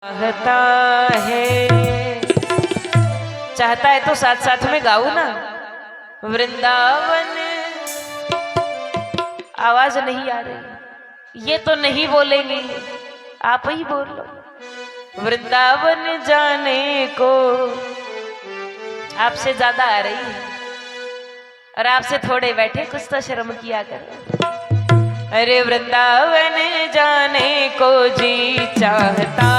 चाहता है, चाहता है तो साथ साथ में गाओ ना। वृंदावन, आवाज नहीं आ रही, ये तो नहीं बोलेंगे, आप ही बोलो। वृंदावन जाने को आपसे ज्यादा आ रही है, और आपसे थोड़े बैठे कुछ तो शर्म किया करो। अरे वृंदावन जाने को जी चाहता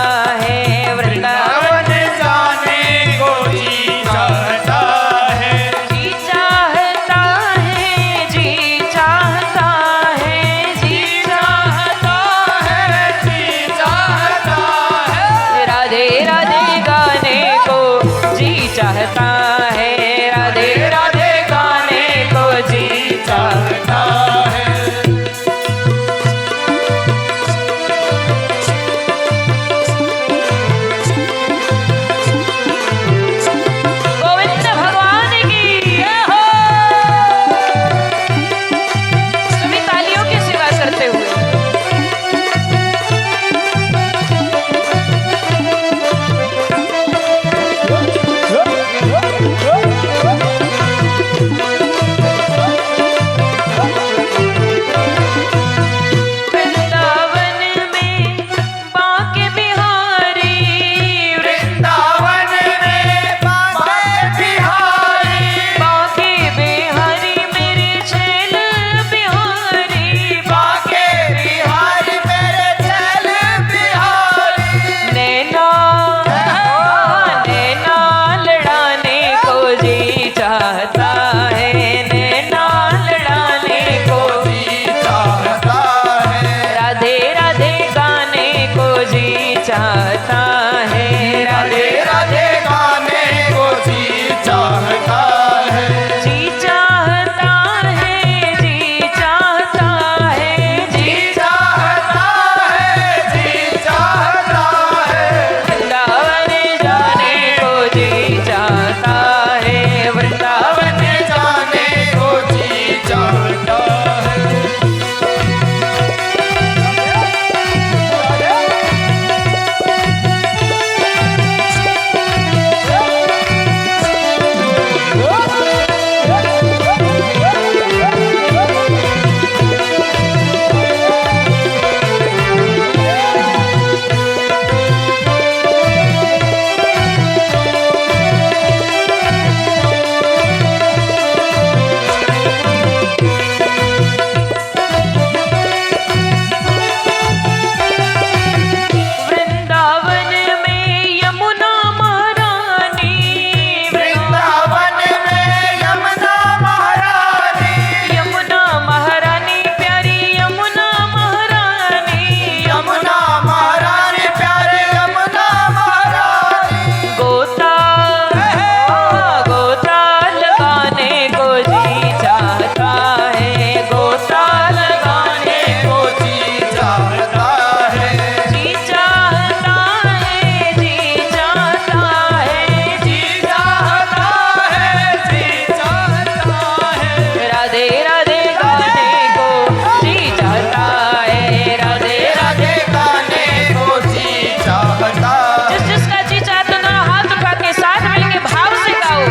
है, वृंदावन जाने को जी चाहता है, जी चाहता है, जी चाहता है, जी चाहता है, जी चाहता है। राधे राधे गाने को जी चाहता है, राधे राधे गाने को जी चाहता है। गोविंद भगवान की जय हो। सभी तालियों की सेवा करते हुए वृंदावन में बांके बिहारी, वृंदावन में बांके बिहारी, बांके बिहारी मेरे छैल बिहारी, बांके बिहारी मेरे छैल बिहारी। नैना नैना लड़ाने को जी चाहता है, नैना लड़ाने को जी चाहता है, राधे राधे गाने को जी चाहता है, राधे राधे गाने को जी चाहता है, जी चाहता है, जी चाहता है, जी चाहता है, जी चाहता है। वृंदावन जाने को जी चाहता है, वृंदावन जाने को जी चाहता है। वृंदावन में यमुना महारानी, वृंदावन में यमुना महारानी, यमुना महारानी प्यारी यमुना महारानी, यमुना महारानी प्यारे यमुना महारानी। गोता गोता लगाने को जी चाहता है, गोता लगाने को जी चाहता है, जी चाहता है, जी चाहता है, जी चाहता है, जी चाहता है। राधे राधे गाने को जी चाहता है, राधे राधे गाने को जी चाहता है। जिस जिसका जी चाहता ना हाथ उठा के साथ मिलके भाव से गाओ।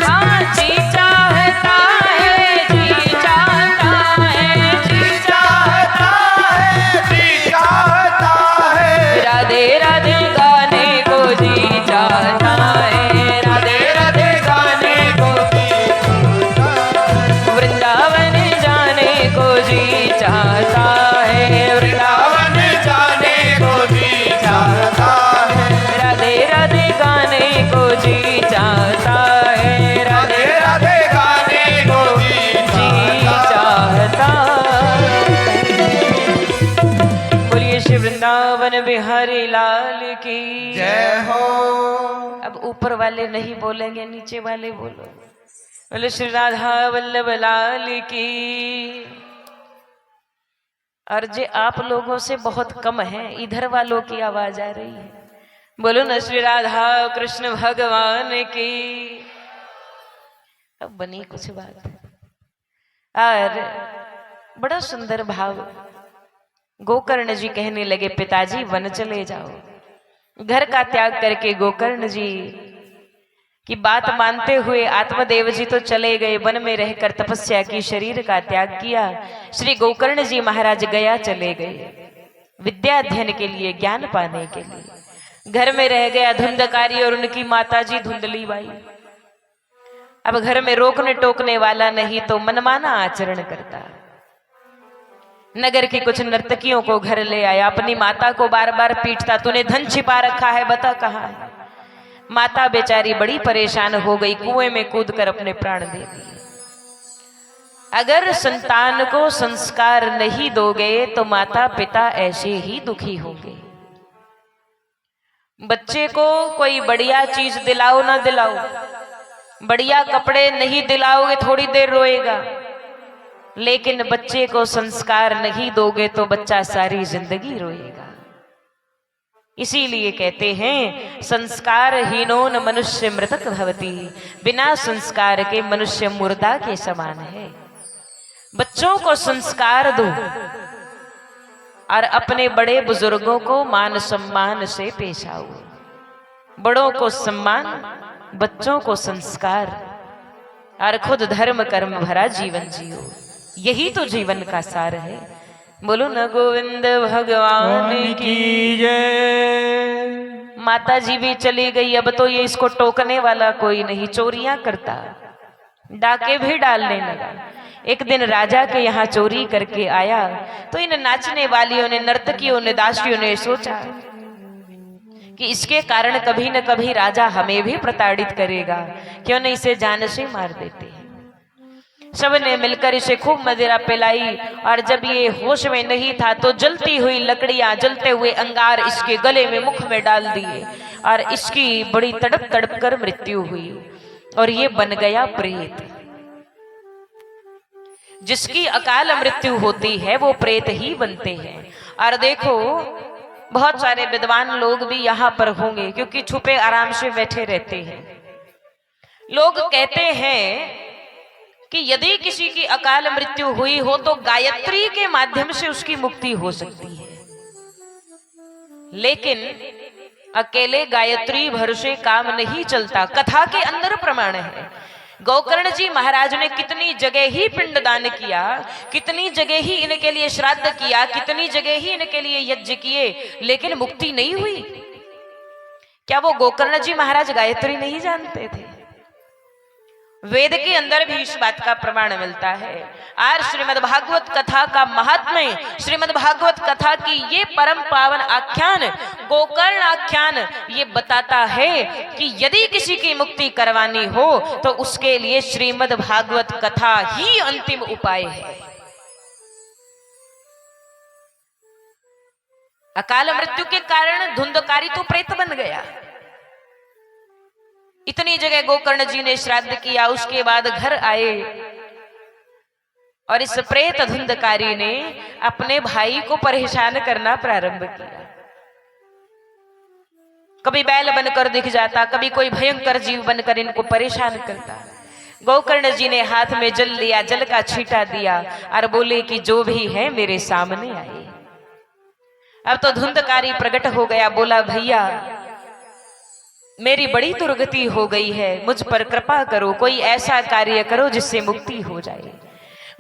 हाँ जी चाहता है, जी चाहता है, जी चाहता है, जी चाहता है। राधे राधे गाने को जी चाहता है, राधे राधे गाने को वृंदावन जाने को जी चाहता है, वृंदावन वृंदावन जाने को जी चाहता है, राधे राधे गाने को जी चाहता है, राधे राधे राधे गाने को जी जी चाहता है। चाहता है। बोलिए श्री वृंदावन बिहारी लाल की जय हो। अब ऊपर वाले नहीं बोलेंगे, नीचे वाले बोलो। बोले श्री राधा वल्लभ लाल की। और जे आप लोगों से बहुत कम है, इधर वालों की आवाज आ रही है। बोलो न श्री राधा कृष्ण भगवान की। अब बनी कुछ बात। और बड़ा सुंदर भाव गोकर्ण जी कहने लगे, पिताजी वन चले जाओ। घर का त्याग करके गोकर्ण जी की बात मानते हुए आत्मदेव जी तो चले गए, वन में रहकर तपस्या की, शरीर का त्याग किया। श्री गोकर्ण जी महाराज गया चले गए विद्या अध्ययन के लिए, ज्ञान पाने के लिए। घर में रह गया धुंधकारी और उनकी माता जी धुंधली बाई। अब घर में रोकने टोकने वाला नहीं तो मनमाना आचरण करता। नगर की कुछ नर्तकियों को घर ले आया, अपनी माता को बार बार पीटता, तूने धन छिपा रखा है, बता कहाँ है। माता बेचारी बड़ी परेशान हो गई, कुएं में कूदकर अपने प्राण दे दिए। अगर संतान को संस्कार नहीं दोगे तो माता पिता ऐसे ही दुखी होंगे। बच्चे को कोई बढ़िया चीज दिलाओ ना दिलाओ, बढ़िया कपड़े नहीं दिलाओगे थोड़ी देर रोएगा, लेकिन बच्चे को संस्कार नहीं दोगे तो बच्चा सारी जिंदगी रोएगा। इसीलिए कहते हैं संस्कार हीनोन मनुष्य मृतक भवति, बिना संस्कार के मनुष्य मुर्दा के समान है। बच्चों को संस्कार दो और अपने बड़े बुजुर्गों को मान सम्मान से पेश आओ। बड़ों को सम्मान, बच्चों को संस्कार, और खुद धर्म कर्म भरा जीवन जियो। यही तो जीवन का सार है। बोलो न गोविंद भगवान की जय। माता जी भी चली गई, अब तो ये इसको टोकने वाला कोई नहीं, चोरियां करता, डाके भी डालने लगा। एक दिन राजा के यहाँ चोरी करके आया तो इन नाचने वालियों ने, नर्तकियों ने, दासियों ने सोचा कि इसके कारण कभी न कभी राजा हमें भी प्रताड़ित करेगा, क्यों नहीं इसे जान से मार देते हैं। सबने मिलकर इसे खूब मदिरा पिलाई, और जब ये होश में नहीं था तो जलती हुई लकड़ियां, जलते हुए अंगार इसके गले में, मुख में डाल दिए, और इसकी बड़ी तड़प तड़प कर मृत्यु हुई, और ये बन गया प्रेत। जिसकी अकाल मृत्यु होती है वो प्रेत ही बनते हैं। और देखो बहुत सारे विद्वान लोग भी यहाँ पर होंगे, क्योंकि छुपे आराम से बैठे रहते हैं। लोग कहते हैं कि यदि किसी की अकाल मृत्यु हुई हो तो गायत्री के माध्यम से उसकी मुक्ति हो सकती है, लेकिन अकेले गायत्री भरोसे काम नहीं चलता। कथा के अंदर प्रमाण है। गोकर्ण जी महाराज ने कितनी जगह ही पिंडदान किया, कितनी जगह ही इनके लिए श्राद्ध किया, कितनी जगह ही इनके लिए यज्ञ किए, लेकिन मुक्ति नहीं हुई। क्या वो गोकर्ण जी महाराज गायत्री नहीं जानते थे? वेद के अंदर भी इस बात का प्रमाण मिलता है। और श्रीमद् भागवत कथा का महात्म्य, श्रीमद् भागवत कथा की ये परम पावन आख्यान, गोकर्ण आख्यान, ये बताता है कि यदि किसी की मुक्ति करवानी हो तो उसके लिए श्रीमद् भागवत कथा ही अंतिम उपाय है। अकाल मृत्यु के कारण धुंधकारी तो प्रेत बन गया। इतनी जगह गोकर्ण जी ने श्राद्ध किया, उसके बाद घर आए और इस प्रेत धुंधकारी ने अपने भाई को परेशान करना प्रारंभ किया। कभी बैल बनकर दिख जाता, कभी कोई भयंकर जीव बनकर इनको परेशान करता। गोकर्ण जी ने हाथ में जल लिया, जल का छींटा दिया और बोले कि जो भी है मेरे सामने आए। अब तो धुंधकारी प्रकट हो गया, बोला भैया मेरी बड़ी दुर्गति हो गई है, मुझ पर कृपा करो, कोई ऐसा कार्य करो जिससे मुक्ति हो जाए।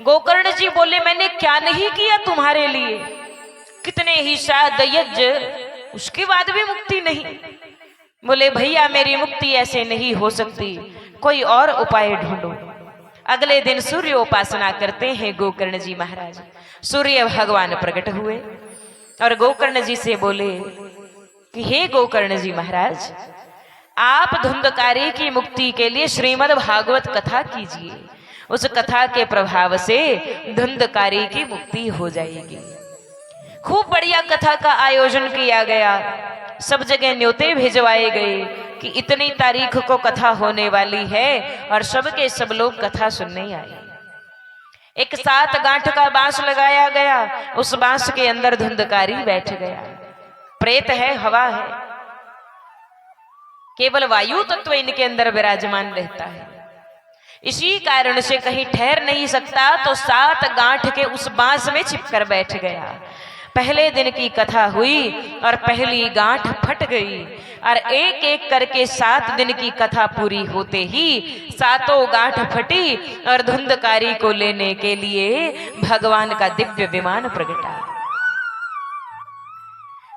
गोकर्ण जी बोले मैंने क्या नहीं किया तुम्हारे लिए, कितने ही श्राद्ध यज्ञ, उसके बाद भी मुक्ति नहीं। बोले भैया मेरी मुक्ति ऐसे नहीं हो सकती, कोई और उपाय ढूंढो। अगले दिन सूर्य उपासना करते हैं गोकर्ण जी महाराज। सूर्य भगवान प्रकट हुए और गोकर्ण जी से बोले कि हे गोकर्ण जी महाराज, आप धुंधकारी की मुक्ति के लिए श्रीमद् भागवत कथा कीजिए, उस कथा के प्रभाव से धुंधकारी की मुक्ति हो जाएगी। खूब बढ़िया कथा का आयोजन किया गया, सब जगह न्योते भिजवाए गए कि इतनी तारीख को कथा होने वाली है, और सब के सब लोग कथा सुनने आए। एक 7 गांठ का बांस लगाया गया, उस बांस के अंदर धुंधकारी बैठ गया। प्रेत है, हवा है, केवल वायु तत्व इनके अंदर विराजमान रहता है। इसी कारण से कहीं ठहर नहीं सकता, तो 7 गांठ के उस बांस में छिपकर बैठ गया। पहले दिन की कथा हुई और पहली गांठ फट गई और एक एक करके 7 दिन की कथा पूरी होते ही 7ओं गांठ फटी और धुंधकारी को लेने के लिए भगवान का दिव्य विमान प्रगटा।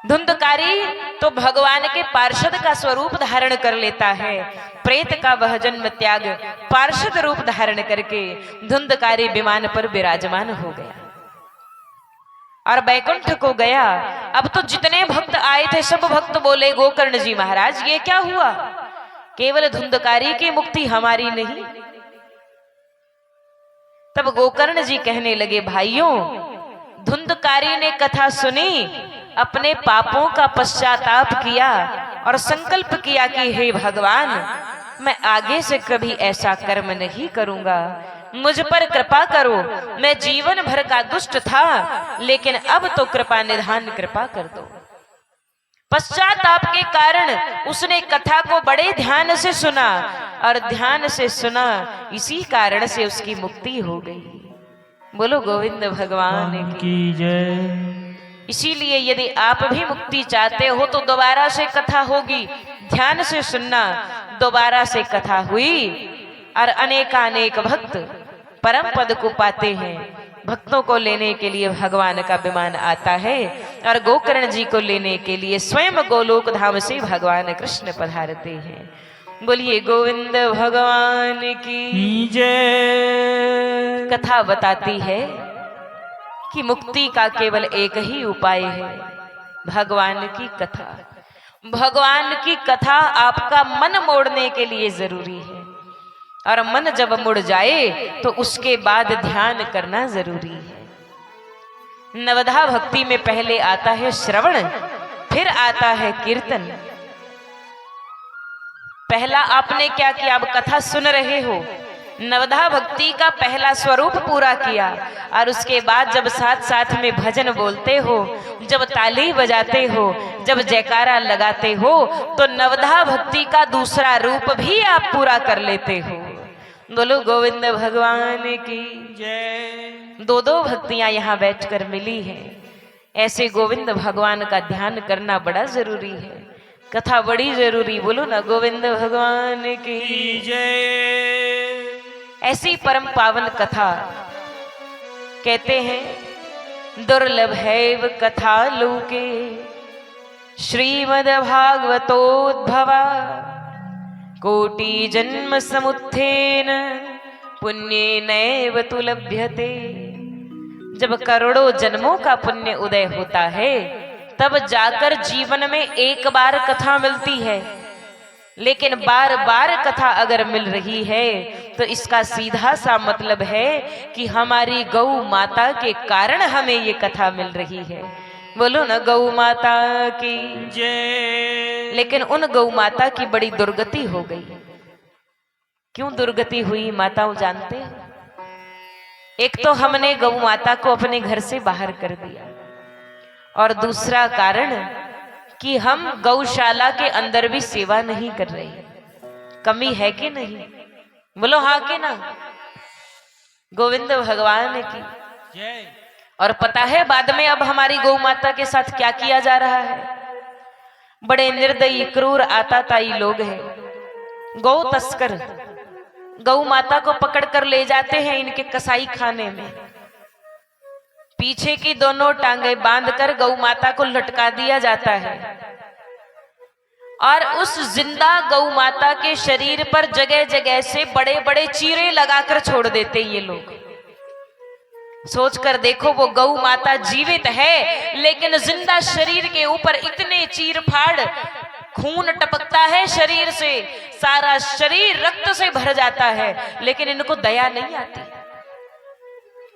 धुंधकारी तो भगवान के पार्षद का स्वरूप धारण कर लेता है। प्रेत का वह जन्म त्याग पार्षद रूप धारण करके धुंधकारी विमान पर विराजमान हो गया और बैकुंठ को गया। अब तो जितने भक्त आए थे सब भक्त बोले गोकर्ण जी महाराज ये क्या हुआ, केवल धुंधकारी की मुक्ति हमारी नहीं। तब गोकर्ण जी कहने लगे भाइयों, धुंधकारी ने कथा सुनी, अपने पापों का पश्चाताप किया और संकल्प किया कि हे भगवान मैं आगे से कभी ऐसा कर्म नहीं करूंगा, मुझ पर कृपा करो। मैं जीवन भर का दुष्ट था लेकिन अब तो कृपा निधान कृपा कर दो। पश्चाताप के कारण उसने कथा को बड़े ध्यान से सुना और ध्यान से सुना, इसी कारण से उसकी मुक्ति हो गई। बोलो गोविंद भगवान की जय। इसीलिए यदि आप भी मुक्ति चाहते हो तो दोबारा से कथा होगी, ध्यान से सुनना। दोबारा से कथा हुई और अनेकानेक भक्त परम पद को पाते हैं। भक्तों को लेने के लिए भगवान का विमान आता है और गोकर्ण जी को लेने के लिए स्वयं गोलोक धाम से भगवान कृष्ण पधारते हैं। बोलिए गोविंद भगवान की जय। कथा बताती है कि मुक्ति का केवल एक ही उपाय है, भगवान की कथा। भगवान की कथा आपका मन मोड़ने के लिए जरूरी है और मन जब मुड़ जाए तो उसके बाद ध्यान करना जरूरी है। नवधा भक्ति में पहले आता है श्रवण, फिर आता है कीर्तन। पहला आपने क्या किया, अब कथा सुन रहे हो, नवधा भक्ति का पहला स्वरूप पूरा किया और उसके बाद जब साथ साथ में भजन बोलते हो, जब ताली बजाते हो, जब जयकारा लगाते हो तो नवधा भक्ति का दूसरा रूप भी आप पूरा कर लेते हो। बोलो गोविंद भगवान की जय। 2 भक्तियां यहाँ बैठकर मिली हैं। ऐसे गोविंद भगवान का ध्यान करना बड़ा जरूरी है, कथा बड़ी जरूरी। बोलो ना गोविंद भगवान की जय। ऐसी परम पावन कथा कहते हैं दुर्लभ हैव कथा लोके श्रीमद् भागवतोद्भवा कोटि जन्म समुत्थेन पुण्येनैव तु लभ्यते। जब करोड़ों जन्मों का पुण्य उदय होता है तब जाकर जीवन में एक बार कथा मिलती है, लेकिन बार बार कथा अगर मिल रही है तो इसका सीधा सा मतलब है कि हमारी गौ माता के कारण हमें ये कथा मिल रही है। बोलो ना गौ माता की जय। लेकिन उन गौ माता की बड़ी दुर्गति हो गई। क्यों दुर्गति हुई माताओं जानते हैं? एक तो हमने गौ माता को अपने घर से बाहर कर दिया और दूसरा कारण कि हम गौशाला के अंदर भी सेवा नहीं कर रहे। कमी है कि नहीं? बोलो हाँ कि ना? गोविंद भगवान की जय। और पता है बाद में अब हमारी गौ माता के साथ क्या किया जा रहा है? बड़े निर्दयी क्रूर आताताई लोग हैं, गौ तस्कर गौ माता को पकड़कर ले जाते हैं इनके कसाई खाने में। पीछे की दोनों टांगें बांधकर गौ माता को लटका दिया जाता है और उस जिंदा गौ माता के शरीर पर जगह जगह से बड़े बड़े चीरे लगाकर छोड़ देते ये लोग। सोचकर देखो, वो गौ माता जीवित है लेकिन जिंदा शरीर के ऊपर इतने चीर फाड़, खून टपकता है शरीर से, सारा शरीर रक्त से भर जाता है, लेकिन इनको दया नहीं आती।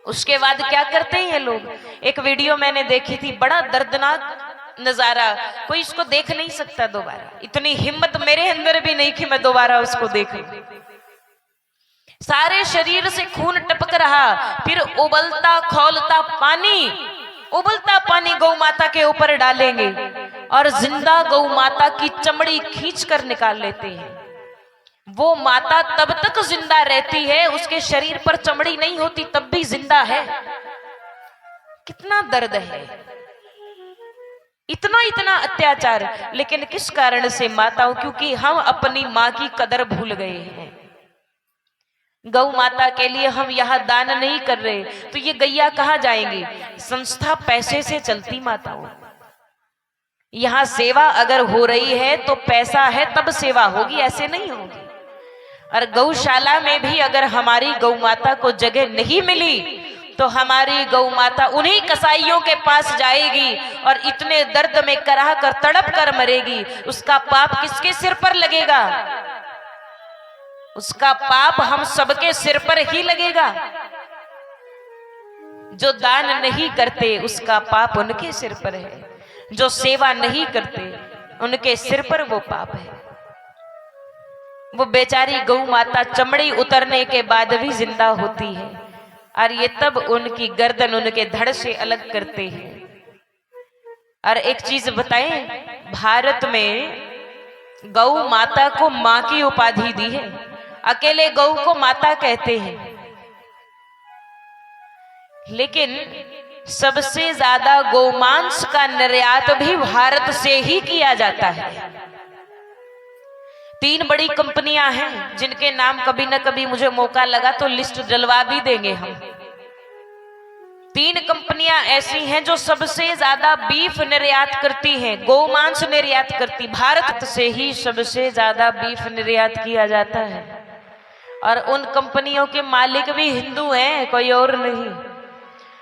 उसके बाद क्या करते हैं ये लोग? एक वीडियो मैंने देखी थी, बड़ा दर्दनाक नजारा, कोई इसको देख नहीं सकता दोबारा। इतनी हिम्मत मेरे अंदर भी नहीं कि मैं दोबारा उसको देखूं। सारे शरीर से खून टपक रहा, फिर उबलता खौलता पानी गौ माता के ऊपर डालेंगे और जिंदा गौ माता की चमड़ी खींच कर निकाल लेते हैं। वो माता तब तक जिंदा रहती है, उसके शरीर पर चमड़ी नहीं होती तब भी जिंदा है। कितना दर्द है। इतना इतना अत्याचार। लेकिन किस कारण से माताओं? क्योंकि हम अपनी माँ की कदर भूल गए हैं। गौ माता के लिए हम यहाँ दान नहीं कर रहे तो ये गैया कहाँ जाएंगी? संस्था पैसे से चलती माताओं। यहाँ सेवा अगर हो रही है तो पैसा है तब सेवा होगी, ऐसे नहीं होगी। और गौशाला में भी अगर हमारी गौ माता को जगह नहीं मिली तो हमारी गौ माता उन्हीं कसाईयों के पास जाएगी और इतने दर्द में कराह कर तड़प कर मरेगी। उसका पाप किसके सिर पर लगेगा? उसका पाप हम सबके सिर पर ही लगेगा। जो दान नहीं करते उसका पाप उनके सिर पर है, जो सेवा नहीं करते उनके सिर पर वो पाप है। वो बेचारी गौ माता चमड़ी उतरने के बाद भी जिंदा होती है और ये तब उनकी गर्दन उनके धड़ से अलग करते हैं। और एक चीज बताएं, भारत में गौ माता को मां की उपाधि दी है, अकेले गौ को माता कहते हैं। लेकिन सबसे ज्यादा गोमांस का निर्यात भी भारत से ही किया जाता है। 3 बड़ी कंपनियां हैं जिनके नाम कभी न कभी मुझे मौका लगा तो लिस्ट जलवा भी देंगे हम। 3 कंपनियां ऐसी हैं जो सबसे ज्यादा बीफ निर्यात करती हैं, गोमांस निर्यात करती। भारत से ही सबसे ज्यादा बीफ निर्यात किया जाता है और उन कंपनियों के मालिक भी हिंदू हैं, कोई और नहीं।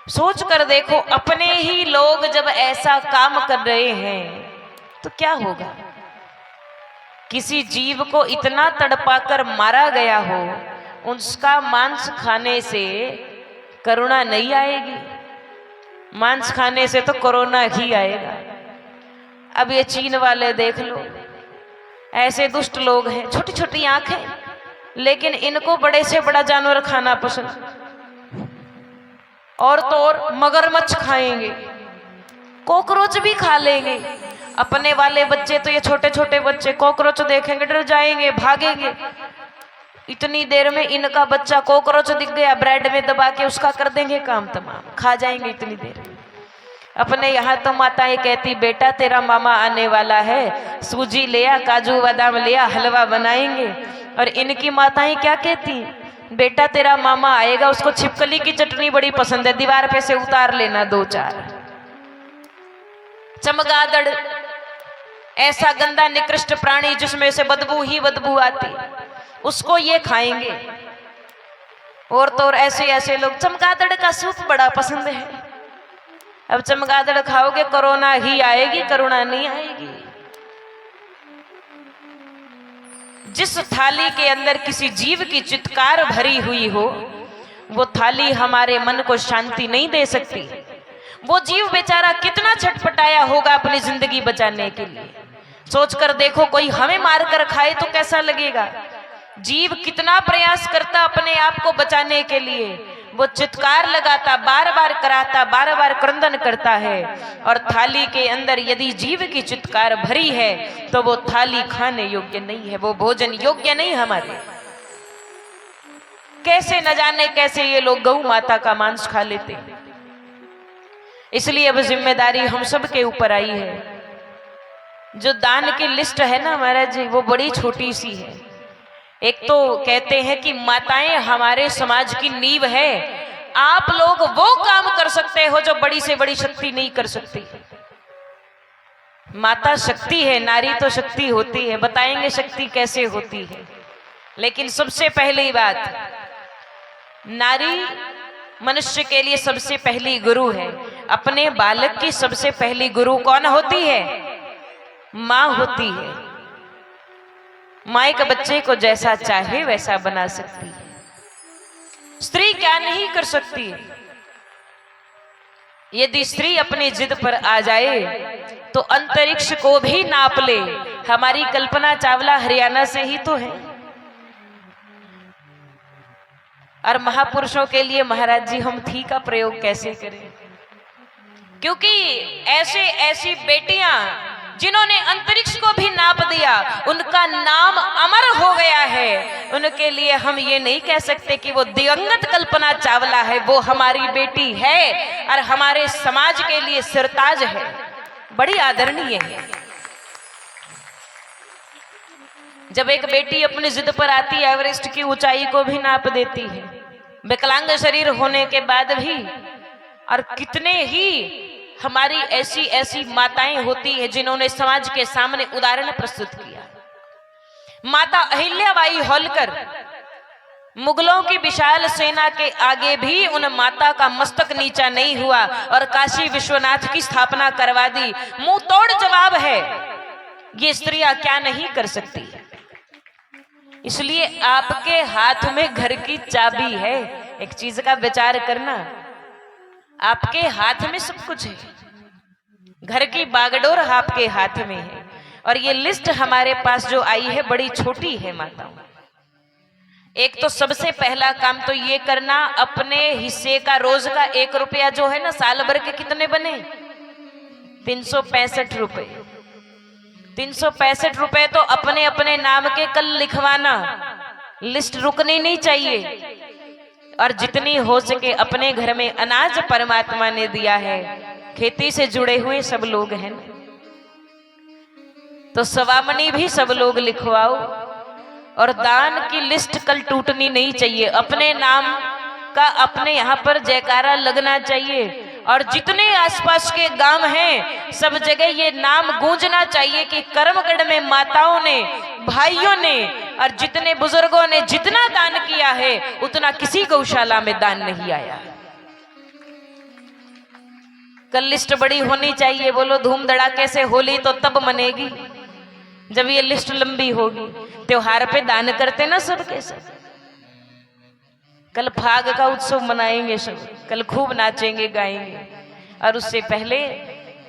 सोच कर देखो, अपने ही लोग जब ऐसा काम कर रहे हैं तो क्या होगा? किसी जीव को इतना तड़पाकर मारा गया हो, उसका मांस खाने से करुणा नहीं आएगी? मांस खाने से तो कोरोना ही आएगा। अब ये चीन वाले देख लो, ऐसे दुष्ट लोग हैं, छोटी छोटी आंखें, लेकिन इनको बड़े से बड़ा जानवर खाना पसंद। और तो और मगरमच्छ खाएंगे, कॉकरोच भी खा लेंगे। अपने वाले बच्चे तो, ये छोटे छोटे बच्चे कॉकरोच देखेंगे डर जाएंगे, भागेंगे। इतनी देर में इनका बच्चा कॉकरोच दिख गया, ब्रेड में दबा के उसका कर देंगे काम तमाम, खा जाएंगे इतनी देर में। अपने यहाँ तो माताएं कहती, बेटा तेरा मामा आने वाला है, सूजी लिया, काजू बादाम लिया, हलवा बनाएंगे। और इनकी माताएं क्या कहती? बेटा तेरा मामा आएगा, उसको छिपकली की चटनी बड़ी पसंद है, दीवार पे से उतार लेना 2-4। चमगादड़ ऐसा गंदा निकृष्ट प्राणी जिसमें से बदबू ही बदबू आती, उसको ये खाएंगे। और तो और ऐसे ऐसे लोग, चमगादड़ का सूप बड़ा पसंद है। अब चमगादड़ खाओगे कोरोना ही आएगी, करुणा नहीं आएगी। जिस थाली के अंदर किसी जीव की चित्कार भरी हुई हो, वो थाली हमारे मन को शांति नहीं दे सकती। वो जीव बेचारा कितना छटपटाया होगा अपनी जिंदगी बचाने के लिए। सोच कर देखो, कोई हमें मार कर खाए तो कैसा लगेगा? जीव कितना प्रयास करता अपने आप को बचाने के लिए, वो चित्कार लगाता, बार बार कराता, बार बार क्रंदन करता है। और थाली के अंदर यदि जीव की चित्कार भरी है तो वो थाली खाने योग्य नहीं है, वो भोजन योग्य नहीं हमारे। कैसे न जाने कैसे ये लोग गौ माता का मांस खा लेते। इसलिए अब जिम्मेदारी हम सब के ऊपर आई है। जो दान की लिस्ट है ना महाराज जी, वो बड़ी छोटी सी है। एक तो कहते हैं कि माताएं हमारे समाज की नींव है। आप लोग वो काम कर सकते हो जो बड़ी से बड़ी शक्ति नहीं कर सकती। माता शक्ति है, नारी तो शक्ति होती है, बताएंगे शक्ति कैसे होती है। लेकिन सबसे पहली बात, नारी मनुष्य के लिए सबसे पहली गुरु है। अपने बालक की सबसे पहली गुरु कौन होती है? माँ होती है। माँ एक बच्चे को जैसा चाहे वैसा बना सकती है। स्त्री क्या नहीं कर सकती? यदि स्त्री अपनी जिद पर आ जाए तो अंतरिक्ष को भी नाप ले। हमारी कल्पना चावला हरियाणा से ही तो है। और महापुरुषों के लिए महाराज जी हम थी का प्रयोग कैसे करें? क्योंकि ऐसी बेटियां जिन्होंने अंतरिक्ष को भी नाप दिया, उनका नाम अमर हो गया है। उनके लिए हम ये नहीं कह सकते कि वो दिवंगत कल्पना चावला है। वो हमारी बेटी है और हमारे समाज के लिए सिरताज है। बड़ी आदरणीय है। जब एक बेटी अपनी जिद पर आती है, एवरेस्ट की ऊंचाई को भी नाप देती है, विकलांग शरीर होने के बाद भी। और कितने ही हमारी ऐसी ऐसी माताएं होती हैं जिन्होंने समाज के सामने उदाहरण प्रस्तुत किया। माता अहिल्याबाई होलकर मुगलों की विशाल सेना के आगे भी उन माता का मस्तक नीचा नहीं हुआ और काशी विश्वनाथ की स्थापना करवा दी। मुंह तोड़ जवाब है, ये स्त्रियां क्या नहीं कर सकती। इसलिए आपके हाथ में घर की चाबी है। एक चीज का विचार करना, आपके हाथ में सब कुछ है, घर की बागडोर आपके हाथ में है। और ये लिस्ट हमारे पास जो आई है बड़ी छोटी है माताओं। एक तो सबसे पहला काम तो ये करना, अपने हिस्से का रोज का 1 रुपया जो है ना, साल भर के कितने बने? 365 रुपए। 365 रुपए तो अपने अपने नाम के कल लिखवाना, लिस्ट रुकनी नहीं चाहिए। और जितनी हो सके अपने घर में अनाज परमात्मा ने दिया है, खेती से जुड़े हुए सब लोग हैं, तो सवामनी भी सब लोग लिखवाओ। और दान की लिस्ट कल टूटनी नहीं चाहिए। अपने नाम का अपने यहाँ पर जयकारा लगना चाहिए। और जितने आसपास के गांव हैं सब जगह ये नाम गूंजना चाहिए कि कर्मगढ़ में माताओं ने, भाइयों ने और जितने बुजुर्गों ने जितना दान किया है उतना किसी गौशाला में दान नहीं आया। कल लिस्ट बड़ी होनी चाहिए। बोलो धूम धड़ाके से होली तो तब मनेगी जब ये लिस्ट लंबी होगी। त्योहार पे दान करते ना सब के सब। कल फाग का उत्सव मनाएंगे सब, कल खूब नाचेंगे गाएंगे। और उससे पहले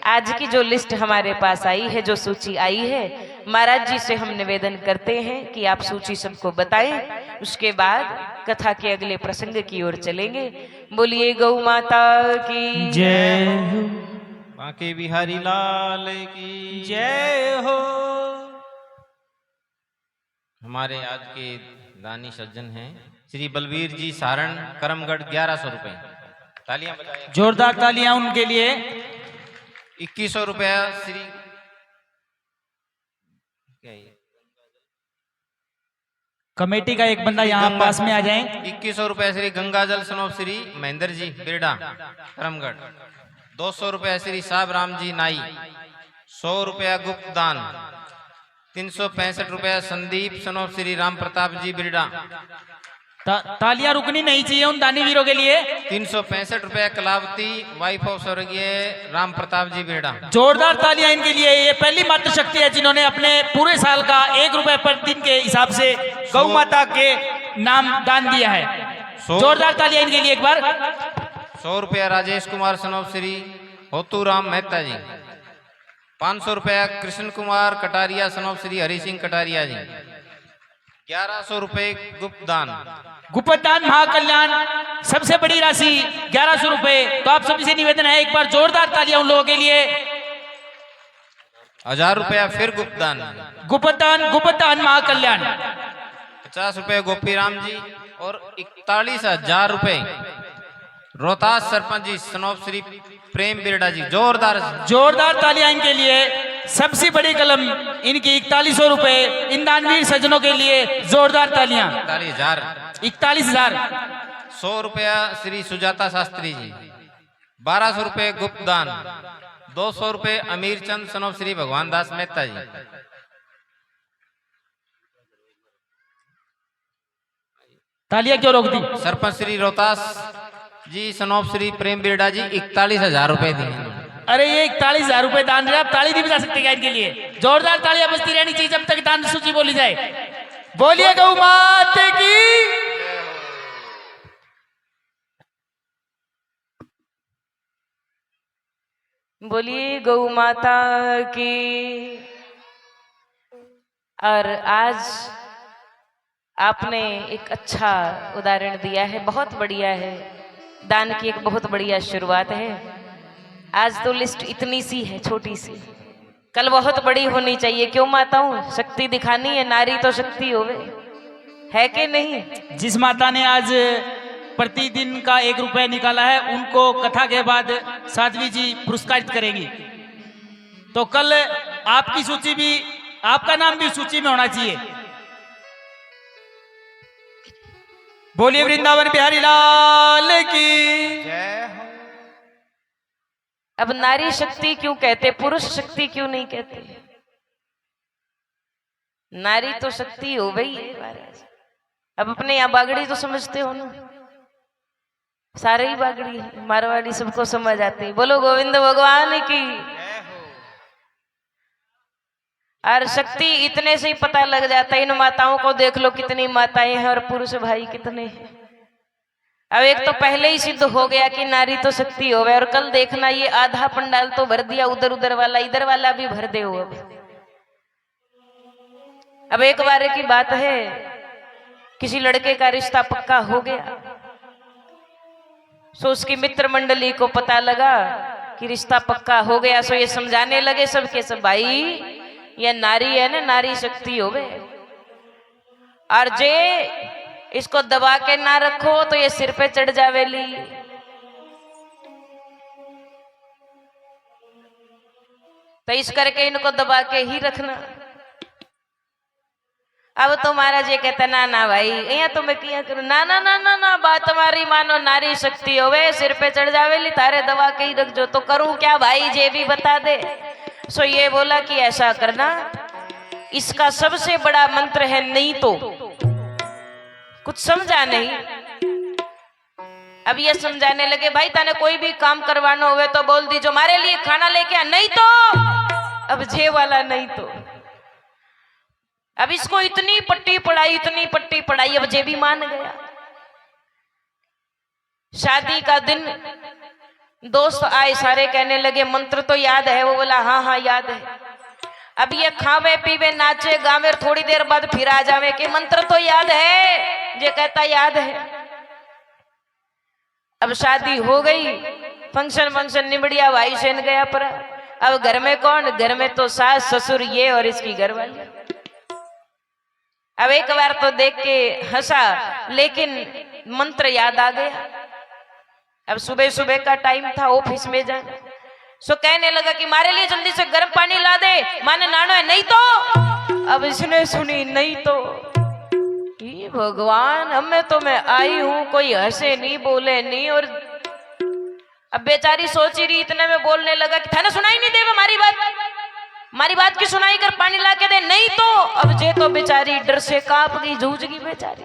आज की जो लिस्ट हमारे पास आई है, जो सूची आई है, महाराज जी से हम निवेदन करते हैं कि आप सूची सबको बताएं। उसके बाद कथा के अगले प्रसंग की ओर चलेंगे। बोलिए गौ माता की जय हो, बांके बिहारी लाल की जय हो। हमारे आज के दानी सज्जन हैं श्री बलबीर जी सारण, करमगढ़, 1100 रुपए। तालियां बजाएं। जोरदार तालियां उनके लिए। 2100 रुपया श्री क्या ये? कमेटी का एक बंदा यहाँ पास में आ जाए। 2100 रुपया श्री गंगाजल सनोप श्री महेंद्र जी बिरडा, करमगढ़। 200 रुपया श्री साहब राम जी नाई। 100 रुपया गुप्त दान। 365 रुपया संदीप सनोप श्री राम प्रताप जी बिरडा। तालियां रुकनी नहीं चाहिए उन दानी वीरों के लिए। 365 रुपया कलावती वाइफ ऑफ स्वर्गीय राम प्रताप जी बेड़ा। जोरदार तालियां इनके लिए। ये पहली मातृ शक्ति है जिन्होंने अपने पूरे साल का 1 रुपए पर दिन के हिसाब से गौ माता के नाम दान दिया है। जोरदार तालियां इनके लिए एक बार। 100 रुपया राजेश कुमार सनोप श्री होतूराम मेहता जी। 500 रुपया कृष्ण कुमार कटारिया सनोप श्री हरि सिंह कटारिया जी। 1100 रुपए गुप्त दान। गुप्त दान महाकल्याण सबसे बड़ी राशि 1100 रुपए। तो आप सभी से निवेदन है एक बार जोरदार तालियां उन लोगों के लिए। 1000 रुपया फिर गुप्त दान। गुप्त दान महाकल्याण। 50 रुपए गोपी राम जी और 41,000 रुपए रोहतास सरपंच जी सनोप श्री प्रेम बिरडा जी। जोरदार तालियां इनके लिए। सबसे बड़ी कलम इनकी 4100 रुपए। इन दानवीर सज्जनों के लिए जोरदार तालियां। 41,000। 100 रुपया श्री सुजाता शास्त्री जी। 1200 रुपए गुप्त दान। 200 रुपए अमीर चंद सनोप श्री भगवान दास मेहता जी। तालियां क्यों रोक दी? सरपंच श्री रोहतास जी सनोप श्री प्रेम बिरडा जी 41,000 रुपए दिए। अरे ये 41,000 रुपए दान रहे, आप ताली नहीं बजा सकते क्या इनके लिए? जोरदार तालियां बजती रहनी चाहिए जब तक दान सूची बोली जाए। बोलिए गौ माता की। बोलिए गौ माता की। और आज आपने एक अच्छा उदाहरण दिया है, बहुत बढ़िया है। दान की एक बहुत बढ़िया शुरुआत है। आज तो लिस्ट इतनी सी है, छोटी सी, कल बहुत बड़ी होनी चाहिए। क्यों माताओं, शक्ति दिखानी है, नारी तो शक्ति होवे, है कि नहीं? जिस माता ने आज प्रतिदिन का 1 रुपया निकाला है उनको कथा के बाद साध्वी जी पुरस्कारित करेंगी। तो कल आपकी सूची भी, आपका नाम भी सूची में होना चाहिए। बोलिए वृंदावन बिहारी लाल की। जय हो। अब नारी शक्ति क्यों कहते, पुरुष शक्ति क्यों नहीं कहते? नारी तो शक्ति हो गई है महाराज। अब अपने यहाँ बागड़ी तो समझते हो ना, सारे ही बागड़ी है, मारवाड़ी सबको समझ आती है। बोलो गोविंद भगवान की। और शक्ति इतने से ही पता लग जाता है। इन माताओं को देख लो कितनी माताएं हैं और पुरुष भाई कितने हैं। अब एक तो पहले ही सिद्ध हो गया कि नारी तो शक्ति हो गई, और कल देखना ये आधा पंडाल तो भर दिया, उधर उधर वाला इधर वाला भी भर दे हो। अब एक बार की बात है, किसी लड़के का रिश्ता पक्का हो गया, सो उसकी मित्र मंडली को पता लगा कि रिश्ता पक्का हो गया। सो ये समझाने लगे सबके सब, भाई ये नारी है ना, नारी शक्ति हो गए, और जे इसको दबा के ना रखो तो ये सिर पे चढ़ जावेली। तो इस करके इनको दबा के ही रखना। अब तो महाराज ये कहता ना ना भाई यहाँ तो मैं किया करूं, ना ना ना ना ना बात हमारी मानो, नारी शक्ति होवे, सिर पे चढ़ जावेली, तारे दबा के ही रख जो। तो करूं क्या भाई, जे भी बता दे। सो ये बोला कि ऐसा करना, इसका सबसे बड़ा मंत्र है नहीं तो। कुछ समझा नहीं। अब ये समझाने लगे, भाई ताने कोई भी काम करवाना होवे तो बोल दीजो, हमारे लिए खाना लेके आ, नहीं तो। अब जे वाला नहीं तो। अब इसको इतनी पट्टी पढ़ाई, इतनी पट्टी पढ़ाई, अब जे भी मान गया। शादी का दिन दोस्त आए, सारे कहने लगे मंत्र तो याद है? वो बोला हाँ हाँ याद है। अब ये खावे पीवे नाचे गावे, थोड़ी देर बाद फिर आ जावे कि मंत्र तो याद है, जे कहता याद है। अब शादी हो गई, फंक्शन निबड़िया, भाई सेन गया पर। अब घर में कौन? घर में तो सास ससुर ये और इसकी घरवाली। अब एक बार तो देख के हंसा, लेकिन मंत्र याद आ गया। अब सुबह सुबह का टाइम था, ऑफिस में जाना। सो कहने लगा कि मारे लिए जल्दी से गर्म पानी ला दे, माने नानो है, नहीं तो। अब इसने सुनी नहीं तो। ये भगवान, हमें तो मैं आई हूं, कोई हंसे नहीं बोले नहीं। और अब बेचारी सोच ही रही, इतने में बोलने लगा कि थाने सुनाई नहीं दे हमारी बात की सुनाई कर, पानी ला के दे, नहीं तो। अब जे तो बेचारी डर से कांप गई, जूझ गई बेचारी।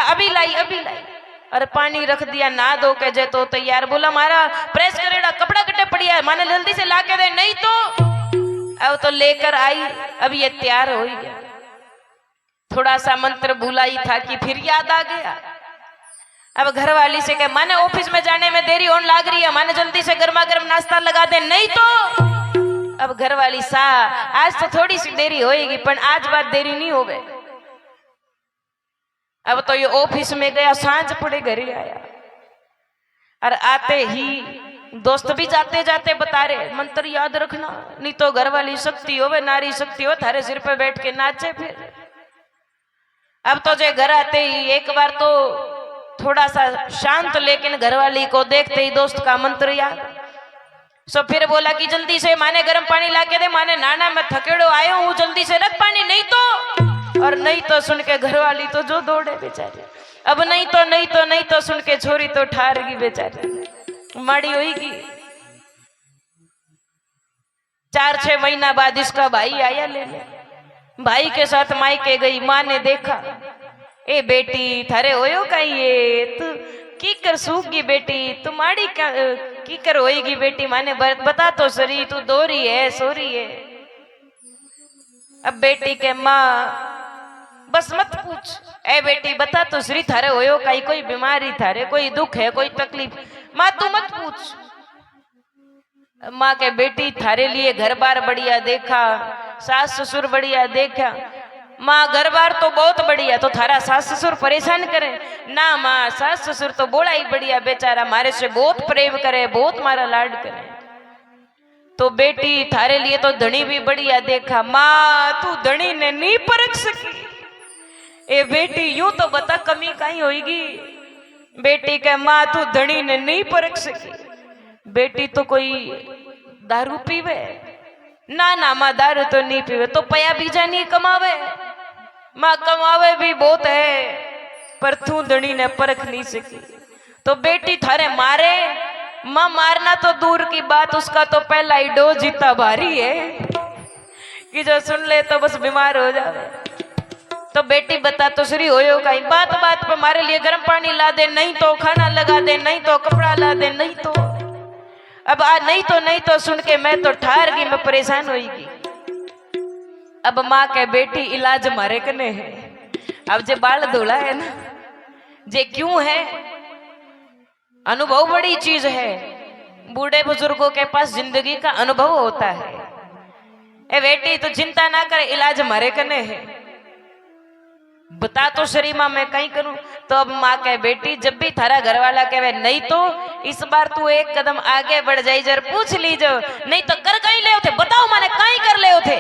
अभी लाई अरे पानी रख दिया, ना दो के जे तो तैयार। बोला मारा प्रेस करेड़ा, कपड़ा कटे पड़िया है, माने जल्दी से ला के दे, नहीं तो। अब तो लेकर आई, अब ये तैयार हो गया। थोड़ा सा मंत्र भूला ही था कि फिर याद आ गया। अब घर वाली से कहे, माने ऑफिस में जाने में देरी होने लग रही है, माने जल्दी से गर्मा गर्म नाश्ता लगा दे, नहीं तो। अब घर वाली सा, आज तो थोड़ी सी देरी होएगी, पर आज बात देरी नहीं हो गई। अब तो ये ऑफिस में गया, सांझ पड़े घरे आया, और आते ही दोस्त भी जाते जाते बता रहे, मंत्र याद रखना, नहीं तो घर वाली शक्ति हो, नारी शक्ति हो, थारे सिर पे बैठ के नाचे फिर। अब तो जो घर आते ही एक बार तो थोड़ा सा शांत, लेकिन घरवाली को देखते ही दोस्त का मंत्र याद। सो फिर बोला कि जल्दी से माने गर्म पानी ला के दे, माने नाना मैं थकेड़ो आयो हूँ, जल्दी से रख पानी, नहीं तो। और नहीं तो सुन के घरवाली तो जो दौड़े बेचारी। अब नहीं तो सुन के छोरी तो ठार गई बेचारी, माड़ी होगी। 4-6 महीना बाद इसका भाई आया लेने, भाई के साथ मायके गई। माँ ने देखा, ए बेटी थारे होयो कहीं, ये तू की कर सूख गई बेटी, तुम्हारी की कर होएगी बेटी, माने बता तो सरी, तू दो रही है सो रही है। अब बेटी के माँ बस मत पूछ, ए बेटी बता तो सरी, थारे होयो कहीं, कोई बीमारी थारे, कोई दुख है, कोई तकलीफ, माँ तू मत पूछ। माँ के बेटी थारे लिए घर बार बढ़िया देखा, सास ससुर बढ़िया देखा। माँ घर बार तो बहुत बढ़िया, तो थारा सास ससुर परेशान करे ना? माँ सास ससुर तो बोला ही बढ़िया, बेचारा मारे से बहुत प्रेम करे, बहुत मारा लाड करे। तो बेटी थारे लिए तो धनी भी बढ़िया देखा। माँ तू धनी ने नहीं परख सकी, ए बेटी यूं तो बता कमी कहीं होगी। बेटी के माँ तू धनी ने नहीं परख सकी। बेटी तो कोई दारू पीवे ना ना माँ दारू तो नहीं पीवे तो पया बीजा नहीं कमावे माँ कमावे भी बहुत है पर तू धनी ने परख नहीं सकी तो बेटी थारे मारे माँ मारना तो दूर की बात उसका तो पहला ही डोज इतना भारी है कि जो सुन ले तो बस बीमार हो जाए। तो बेटी बता तो श्री होयो कहीं बात बात पे हमारे लिए गर्म पानी ला दे नहीं तो खाना लगा दे नहीं तो कपड़ा ला दे नहीं तो अब आ नहीं तो सुन के मैं तो ठार गई मैं परेशान होगी। अब माँ के बेटी इलाज मारे कने है अब जे बाल धोला है ना जे क्यों है अनुभव बड़ी चीज है बूढ़े बुजुर्गों के पास जिंदगी का अनुभव होता है। ए बेटी तो चिंता ना करे इलाज मारे कने है बता तो शरी माँ मैं कहीं करूं तो अब माँ कहे बेटी जब भी थारा घर वाला कहे नहीं तो इस बार तू एक कदम आगे बढ़ जाई जर पूछ लीजो नहीं तो कर कहीं ले थे बताओ माने कहीं कर ले थे।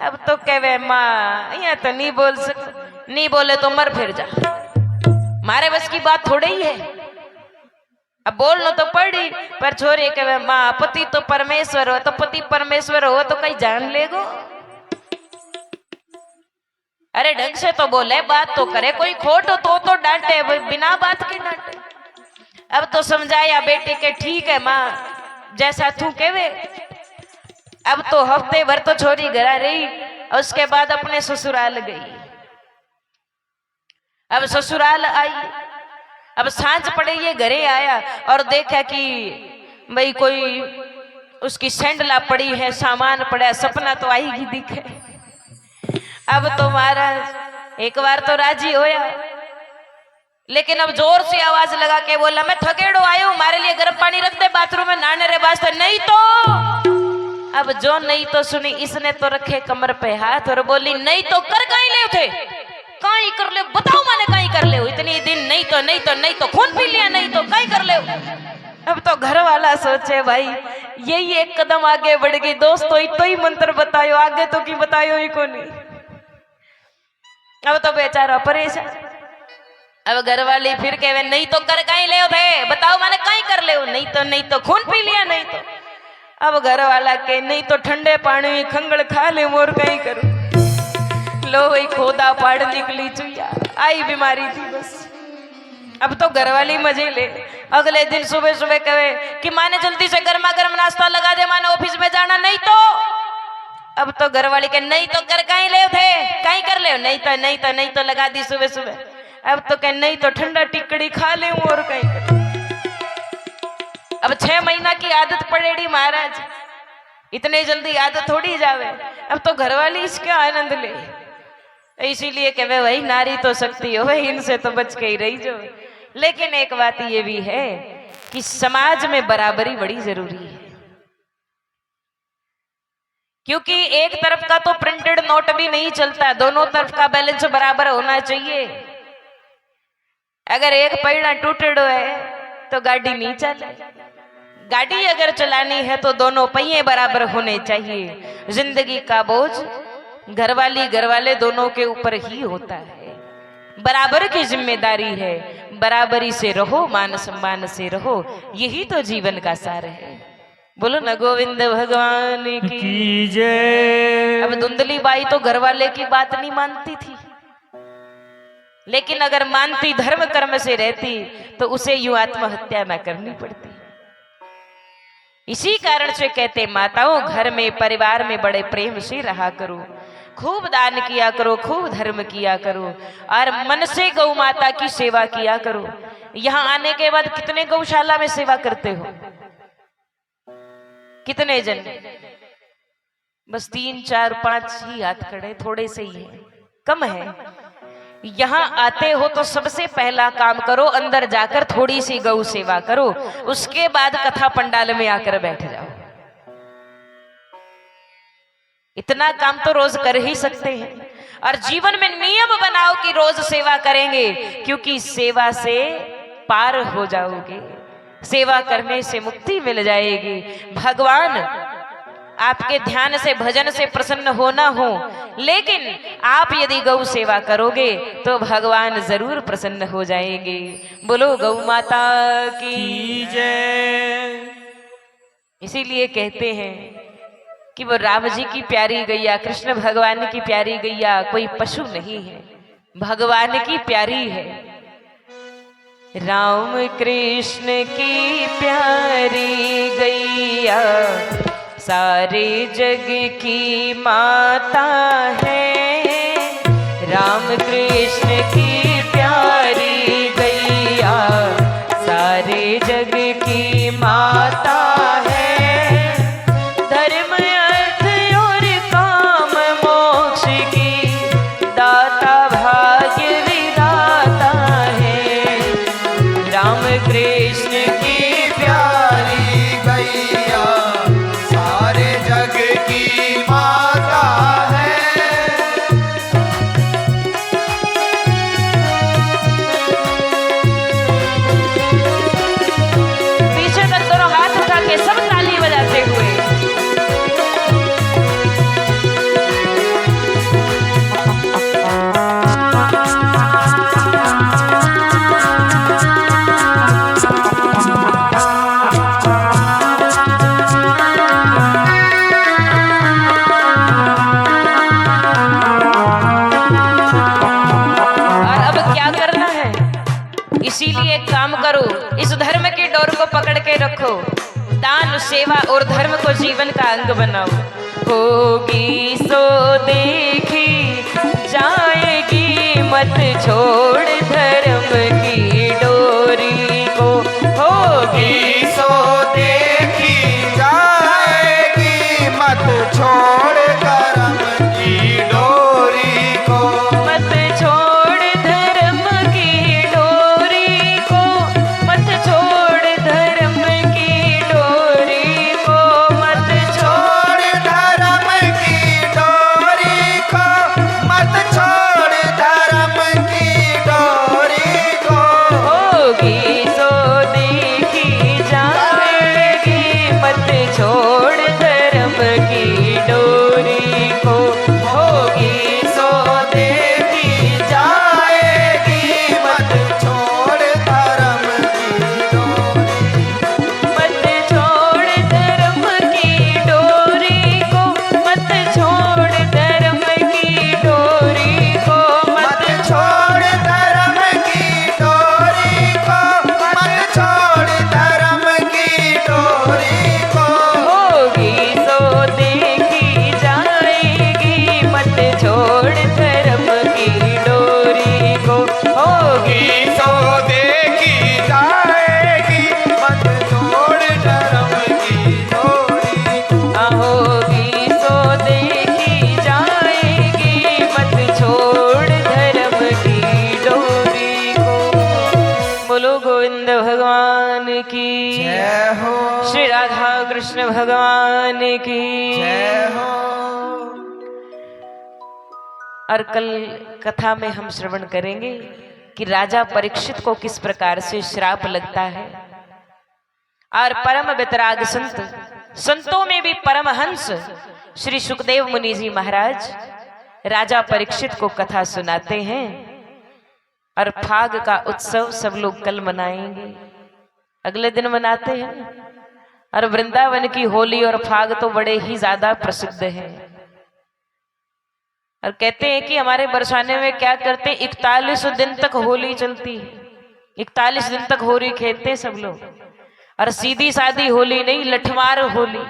अब तो कहे माँ यहाँ तो नहीं बोल सक नहीं बोले तो मर फिर जा मारे बस की बात थोड़ी ही है अब बोलना तो पड़ी पर छोरी कहे माँ पति तो परमेश्वर हो तो पति परमेश्वर हो तो कहीं जान लेगो अरे ढंग से तो बोले बात तो करे कोई खोट हो तो डांटे बिना बात के डांटे। अब तो समझाया बेटी के ठीक है माँ जैसा तू कहे। अब तो हफ्ते भर तो छोरी घर रही और उसके बाद अपने ससुराल गई। अब ससुराल आई अब सांझ पड़े ये घरे आया और देखा कि भाई कोई उसकी सैंडला पड़ी है सामान पड़ा सपना तो आएगी दिखे। अब तो महाराज एक बार तो राजी होया लेकिन अब जोर से आवाज लगा के बोला मैं थकेड़ो आयो हमारे लिए गर्म पानी रख दे बाथरूम में नहाने रे वास्ते नहीं तो। अब जो नहीं तो सुनी इसने तो रखे कमर पे हाथ और बोली नहीं तो कर कहीं ले थे कहीं कर ले बताओ माने कहीं कर ले इतनी दिन नहीं तो खून पी लिया नहीं तो कहीं कर ले। अब तो घर वाला सोचे भाई यही एक कदम आगे बढ़ गई दोस्तों तो ही मंत्र बतायो आगे तो की बतायो ही को नहीं। अब तो बेचारा परेशान। अब घर वाली फिर कहे नहीं तो कर कहीं ले थे बताओ माने कहीं कर ले नहीं तो खून पी लिया नहीं तो। अब घर वाला के नहीं तो ठंडे पानी में खंगड़ खा ले मोर कहीं करूं लो वही खोदा पाड़ निकली चुया आई बीमारी थी बस। अब तो घर वाली मजे ले अगले दिन सुबह सुबह कहे कि माने जल्दी से गर्मा गर्म नाश्ता लगा दे माने ऑफिस में जाना नहीं तो। अब तो घर वाली के नहीं तो कर कहीं ले थे कहीं कर ले नहीं तो लगा दी सुबह सुबह। अब तो कह नहीं तो ठंडा टिकड़ी खा ले और कहीं कर। अब 6 महीना की आदत पड़ेगी महाराज इतने जल्दी आदत थोड़ी जावे। अब तो घरवाली इसका आनंद ले इसीलिए कहे भाई नारी तो शक्ति हो भाई इनसे तो बच के ही रही जो। लेकिन एक बात ये भी है कि समाज में बराबरी बड़ी जरूरी है क्योंकि एक तरफ का तो प्रिंटेड नोट भी नहीं चलता दोनों तरफ का बैलेंस बराबर होना चाहिए। अगर एक पहिया टूटेड़ो है तो गाड़ी नहीं चले। गाड़ी अगर चलानी है तो दोनों पहिए बराबर होने चाहिए। जिंदगी का बोझ घरवाली घरवाले दोनों के ऊपर ही होता है। बराबर की जिम्मेदारी है बराबरी से रहो मान सम्मान से रहो यही तो जीवन का सार है। बोलो न गोविंद भगवान की जय। अब धुंधली बाई तो घरवाले की बात नहीं मानती थी लेकिन अगर मानती धर्म कर्म से रहती तो उसे यूं आत्महत्या न करनी पड़ती। इसी कारण से कहते माताओं घर में परिवार में बड़े प्रेम से रहा करो खूब दान किया करो खूब धर्म किया करो और मन से गौ माता की सेवा किया करो। यहाँ आने के बाद कितने गौशाला में सेवा करते हो कितने जन? बस 3 4 5 ही हाथ खड़े थोड़े से ही है कम है। यहाँ आते हो तो सबसे पहला काम करो अंदर जाकर थोड़ी सी गौ सेवा करो उसके बाद कथा पंडाल में आकर बैठ जाओ। इतना काम तो रोज कर ही सकते हैं और जीवन में नियम बनाओ कि रोज सेवा करेंगे क्योंकि सेवा से पार हो जाओगे। सेवा करने से मुक्ति मिल जाएगी। भगवान आपके ध्यान से भजन से प्रसन्न होना हो लेकिन आप यदि गौ सेवा करोगे तो भगवान जरूर प्रसन्न हो जाएंगे। बोलो गौ माता की जय। इसीलिए कहते हैं कि वो राम जी की प्यारी गैया, कृष्ण भगवान की प्यारी गैया कोई पशु नहीं है, भगवान की प्यारी है। राम कृष्ण की प्यारी गैया सारे जग की माता है। राम कृष्ण की प्यारी गैया सारे जग की माता है। धर्म अर्थ और काम मोक्ष की दाता भाग्य विधाता है। राम कृष्ण की प्यारी गैया सारे जग की माता है। पीछे तक दोनों हाथ उठा के सब ताली बजाते हुए और अब क्या करना है? इसीलिए एक काम करो, इस धर्म के डोर को पकड़ के रखो, दान सेवा और धर्म को जीवन का अंग बनाओ। होगी सो देखी जाएगी, मत छोड़ धर्म की डोरी को। होगी सो देखी जाएगी, मत छोड़ करम की डोरी को। मत छोड़ धर्म की डोरी को, मत छोड़ धर्म की डोरी को, मत छोड़ धर्म की डोरी को, मत छोड़ धर्म की डोरी को। होगी सो देखी जाएगी, मत छोड़ धर्म की डोरी को। होगी सो देखी जाएगी, मत छोड़ धर्म की डोरी। मत छोड़ धर्म की डोरी को, मत छोड़ धर्म की डोरी को, मत छोड़ धर्म की डोरी को, मत छोड़ धर्म की डोरी को। होगी सो देखी जाएगी, मत छोड़ धर्म की डोरी को। होगी सो देखी जाएगी, मत छोड़ धर्म की डोरी को। होगी सो देखी जाएगी, मत छोड़ धर्म की डोरी को। बोलो गोविंद भगवान की जय हो, श्री राधा कृष्ण भगवान की जय हो। और कल कथा में हम श्रवण करेंगे कि राजा परीक्षित को किस प्रकार से श्राप लगता है। और परम वितराग संतों में भी परमहंस श्री सुखदेव मुनि जी महाराज राजा परीक्षित को कथा सुनाते हैं। और फाग का उत्सव सब लोग कल मनाएंगे, अगले दिन मनाते हैं। और वृंदावन की होली और फाग तो बड़े ही ज्यादा प्रसिद्ध हैं। और कहते हैं कि हमारे बरसाने में क्या करते हैं, 41 दिन तक होली चलती है। 41 दिन तक होली खेलते हैं सब लोग। और सीधी सादी होली नहीं, लठमार होली।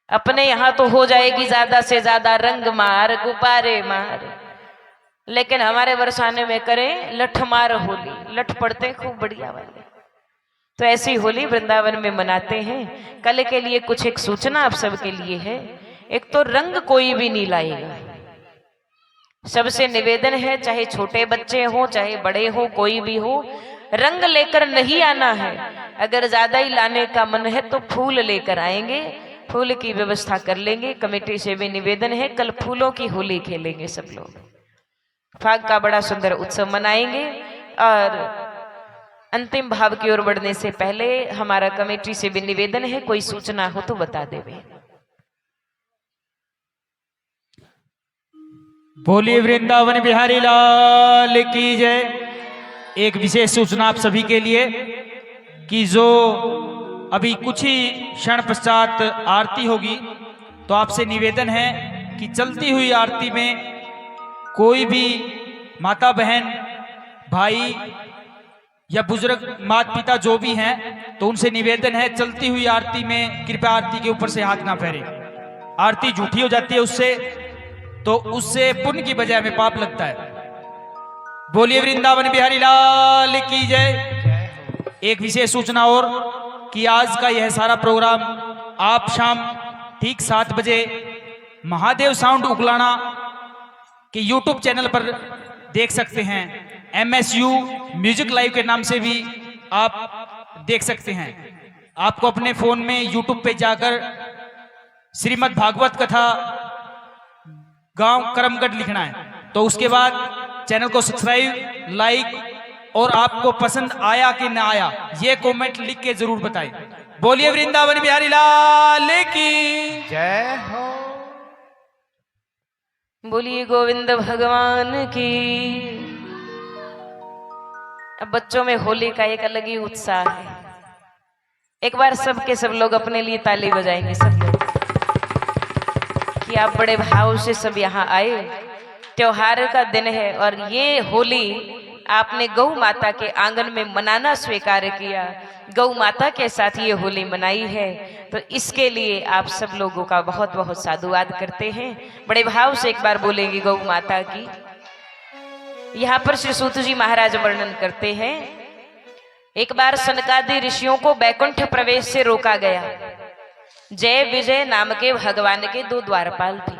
अपने यहाँ तो हो जाएगी ज्यादा से ज्यादा रंग मार, गुब्बारे मार, लेकिन हमारे बरसाने में करें लठमार होली, लठ पड़ते खूब बढ़िया वाले। तो ऐसी होली वृंदावन में मनाते हैं। कल के लिए कुछ एक सूचना आप सबके लिए है। एक तो रंग कोई भी नहीं लाएगा। सबसे निवेदन है, चाहे छोटे बच्चे हो चाहे बड़े हो, कोई भी हो, रंग लेकर नहीं आना है। अगर ज्यादा ही लाने का मन है तो फूल लेकर आएंगे, फूल की व्यवस्था कर लेंगे। कमेटी से भी निवेदन है, कल फूलों की होली खेलेंगे सब लोग। फाग का बड़ा सुंदर उत्सव मनाएंगे। और अंतिम भाव की ओर बढ़ने से पहले हमारा कमेटी से भी निवेदन है, कोई सूचना हो तो बता देवे। बोलिए वृंदावन बिहारी लाल की जय। एक विशेष सूचना आप सभी के लिए कि जो अभी कुछ ही क्षण पश्चात आरती होगी, तो आपसे निवेदन है कि चलती हुई आरती में कोई भी माता बहन भाई या बुजुर्ग माता पिता जो भी हैं, तो उनसे निवेदन है चलती हुई आरती में कृपया आरती के ऊपर से हाथ ना फेरें। आरती झूठी हो जाती है उससे, तो उससे पुण्य की बजाय हमें पाप लगता है। बोलिए वृंदावन बिहारी लाल की जय। एक विशेष सूचना और कि आज का यह सारा प्रोग्राम आप शाम ठीक 7 बजे महादेव साउंड उकलाना के YouTube चैनल पर देख सकते हैं। MSU म्यूजिक लाइव के नाम से भी आप देख सकते हैं। आपको अपने फोन में YouTube पे जाकर श्रीमद् भागवत कथा गांव करमगढ़ लिखना है, तो उसके बाद चैनल को सब्सक्राइब, लाइक और आपको पसंद आया कि ना आया ये कमेंट लिख के जरूर बताएं। बोलिए वृंदावन बिहारी लाल की जय हो। बोलिए गोविंद भगवान की। अब बच्चों में होली का एक अलग ही उत्साह है। एक बार सब के सब लोग अपने लिए ताली बजाएंगे सब लोग, कि आप बड़े भाव से सब यहाँ आए। त्योहार का दिन है और ये होली आपने गौ माता के आंगन में मनाना स्वीकार किया, गौ माता के साथ ये होली मनाई है, तो इसके लिए आप सब लोगों का बहुत बहुत साधुवाद करते हैं। बड़े भाव से एक बार बोलेंगे गौ माता की। यहाँ पर श्री सूत जी महाराज वर्णन करते हैं, एक बार सनकादि ऋषियों को बैकुंठ प्रवेश से रोका गया। जय विजय नाम के भगवान के 2 द्वारपाल थे,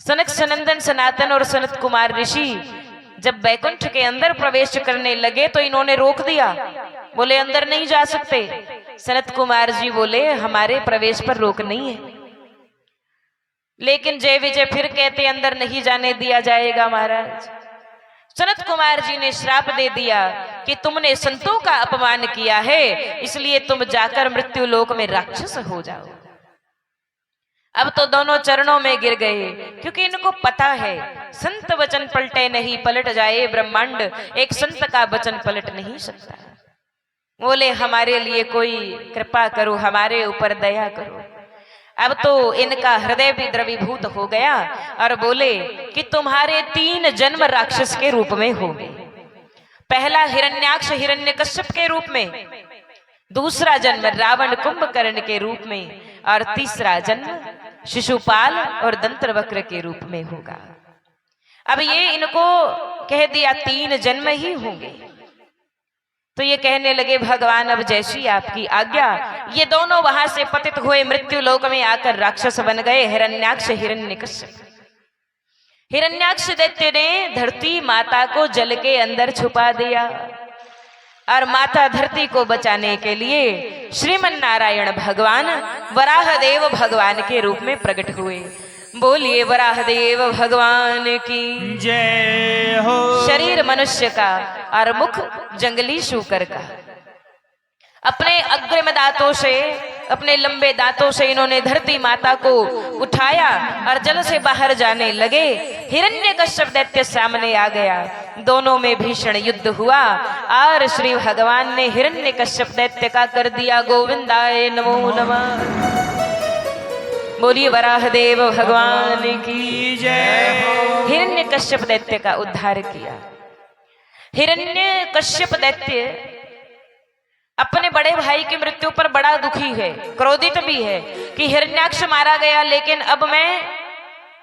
सनक सनंदन सनातन और सनत कुमार ऋषि। जब बैकुंठ के अंदर प्रवेश करने लगे तो इन्होंने रोक दिया, बोले अंदर नहीं जा सकते। सनत कुमार जी बोले हमारे प्रवेश पर रोक नहीं है। लेकिन जय विजय फिर कहते अंदर नहीं जाने दिया जाएगा महाराज। सनत कुमार जी ने श्राप दे दिया कि तुमने संतों का अपमान किया है, इसलिए तुम जाकर मृत्यु लोक में राक्षस हो जाओ। अब तो दोनों चरणों में गिर गए, क्योंकि इनको पता है संत वचन पलटे नहीं, पलट जाए ब्रह्मांड, एक संत का वचन पलट नहीं सकता। बोले हमारे लिए कोई कृपा करो, हमारे ऊपर दया करो। अब तो इनका हृदय भी द्रवीभूत हो गया और बोले कि तुम्हारे 3 जन्म राक्षस के रूप में होंगे। पहला हिरण्याक्ष हिरण्यकश्यप के रूप में, दूसरा जन्म रावण कुंभकर्ण के रूप में, और तीसरा जन्म शिशुपाल और दंत्रवक्र के रूप में होगा। अब ये इनको कह दिया 3 जन्म ही होंगे, तो ये कहने लगे भगवान अब जैसी आपकी आज्ञा। ये दोनों वहां से पतित हुए, मृत्यु लोक में आकर राक्षस बन गए, हिरण्याक्ष हिरण्यकश्यप। हिरण्याक्ष दैत्य ने धरती माता को जल के अंदर छुपा दिया और माता धरती को बचाने के लिए श्रीमन नारायण भगवान वराहदेव भगवान के रूप में प्रकट हुए। बोलिए वराहदेव भगवान की जय हो। शरीर मनुष्य का और मुख जंगली शूकर का। अपने अग्रिम दांतों से, अपने लंबे दांतों से इन्होंने धरती माता को उठाया और जल से बाहर जाने लगे। हिरण्यकश्यप दैत्य सामने आ गया, दोनों में भीषण युद्ध हुआ और श्री भगवान ने हिरण्यकश्यप दैत्य का कर दिया गोविंदाय नमो नमः। बोलिए वराहदेव भगवान की जय हो। हिरण्यकश्यप दैत्य का उद्धार किया। हिरण्यकश्यप दैत्य अपने बड़े भाई की मृत्यु पर बड़ा दुखी है, क्रोधित भी है कि हिरण्याक्ष मारा गया, लेकिन अब मैं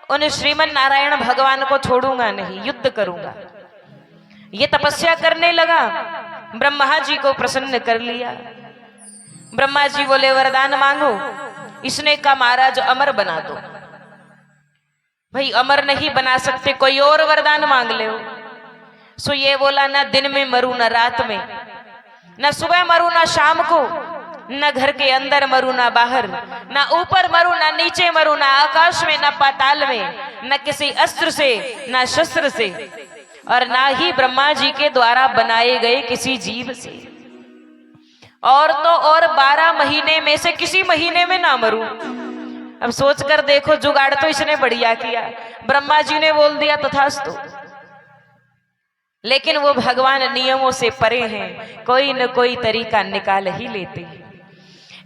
उन श्रीमन नारायण भगवान को छोड़ूंगा नहीं, युद्ध करूंगा। ये तपस्या करने लगा, ब्रह्मा जी को प्रसन्न कर लिया। ब्रह्मा जी बोले वरदान मांगो। इसने कहा महाराज अमर बना दो। भाई अमर नहीं बना सकते, कोई और वरदान मांग ले। सो ये बोला ना दिन में मरू ना रात में, न सुबह मरू ना शाम को, न घर के अंदर मरू ना बाहर, ना ऊपर मरू ना नीचे मरू, ना आकाश में ना पाताल में, न किसी अस्त्र से ना शस्त्र से, और ना ही ब्रह्मा जी के द्वारा बनाए गए किसी जीव से। और तो और 12 महीने में से किसी महीने में ना मरूं। अब सोच कर देखो, जुगाड़ तो इसने बढ़िया किया। ब्रह्मा जी ने बोल दिया तथास्तु, लेकिन वो भगवान नियमों से परे हैं, कोई न कोई तरीका निकाल ही लेते हैं।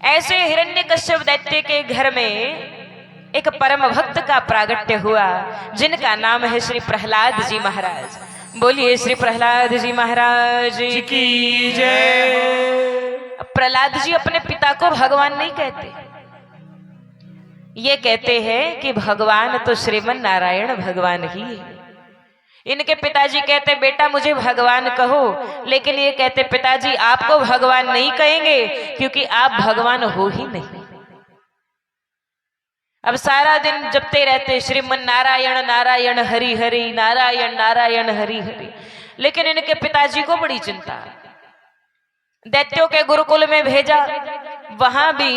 ऐसे हिरण्यकश्यप दैत्य के घर में एक परम भक्त का प्रागट्य हुआ, जिनका नाम है श्री प्रहलाद जी महाराज। बोलिए श्री प्रहलाद जी महाराज की जय। प्रहलाद जी अपने पिता को भगवान नहीं कहते, ये कहते हैं कि भगवान तो श्रीमन नारायण भगवान ही है। इनके पिताजी कहते बेटा मुझे भगवान कहो, लेकिन ये कहते पिताजी आपको भगवान नहीं कहेंगे क्योंकि आप भगवान हो ही नहीं। अब सारा दिन जपते रहते श्रीमन नारायण नारायण हरि हरि, नारायण नारायण हरि हरि, लेकिन इनके पिताजी को बड़ी चिंता। दैत्यों के गुरुकुल में भेजा, वहां भी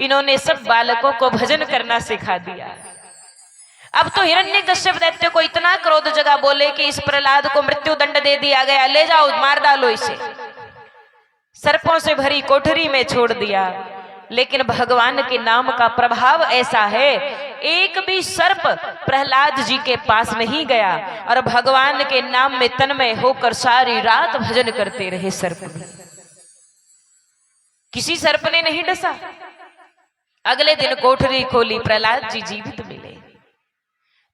इन्होंने सब बालकों को भजन करना सिखा दिया। अब तो हिरण्यकश्यप दैत्य को इतना क्रोध जगा, बोले कि इस प्रहलाद को मृत्यु दंड दे दिया गया, ले जाओ मार डालो इसे। सर्पों से भरी कोठरी में छोड़ दिया, लेकिन भगवान के नाम का प्रभाव ऐसा है, एक भी सर्प प्रहलाद जी के पास नहीं गया और भगवान के नाम में तन्मय होकर सारी रात भजन करते रहे। सर्प भी किसी सर्प ने नहीं डसा। अगले दिन कोठरी खोली, प्रहलाद जी जीवित मिले।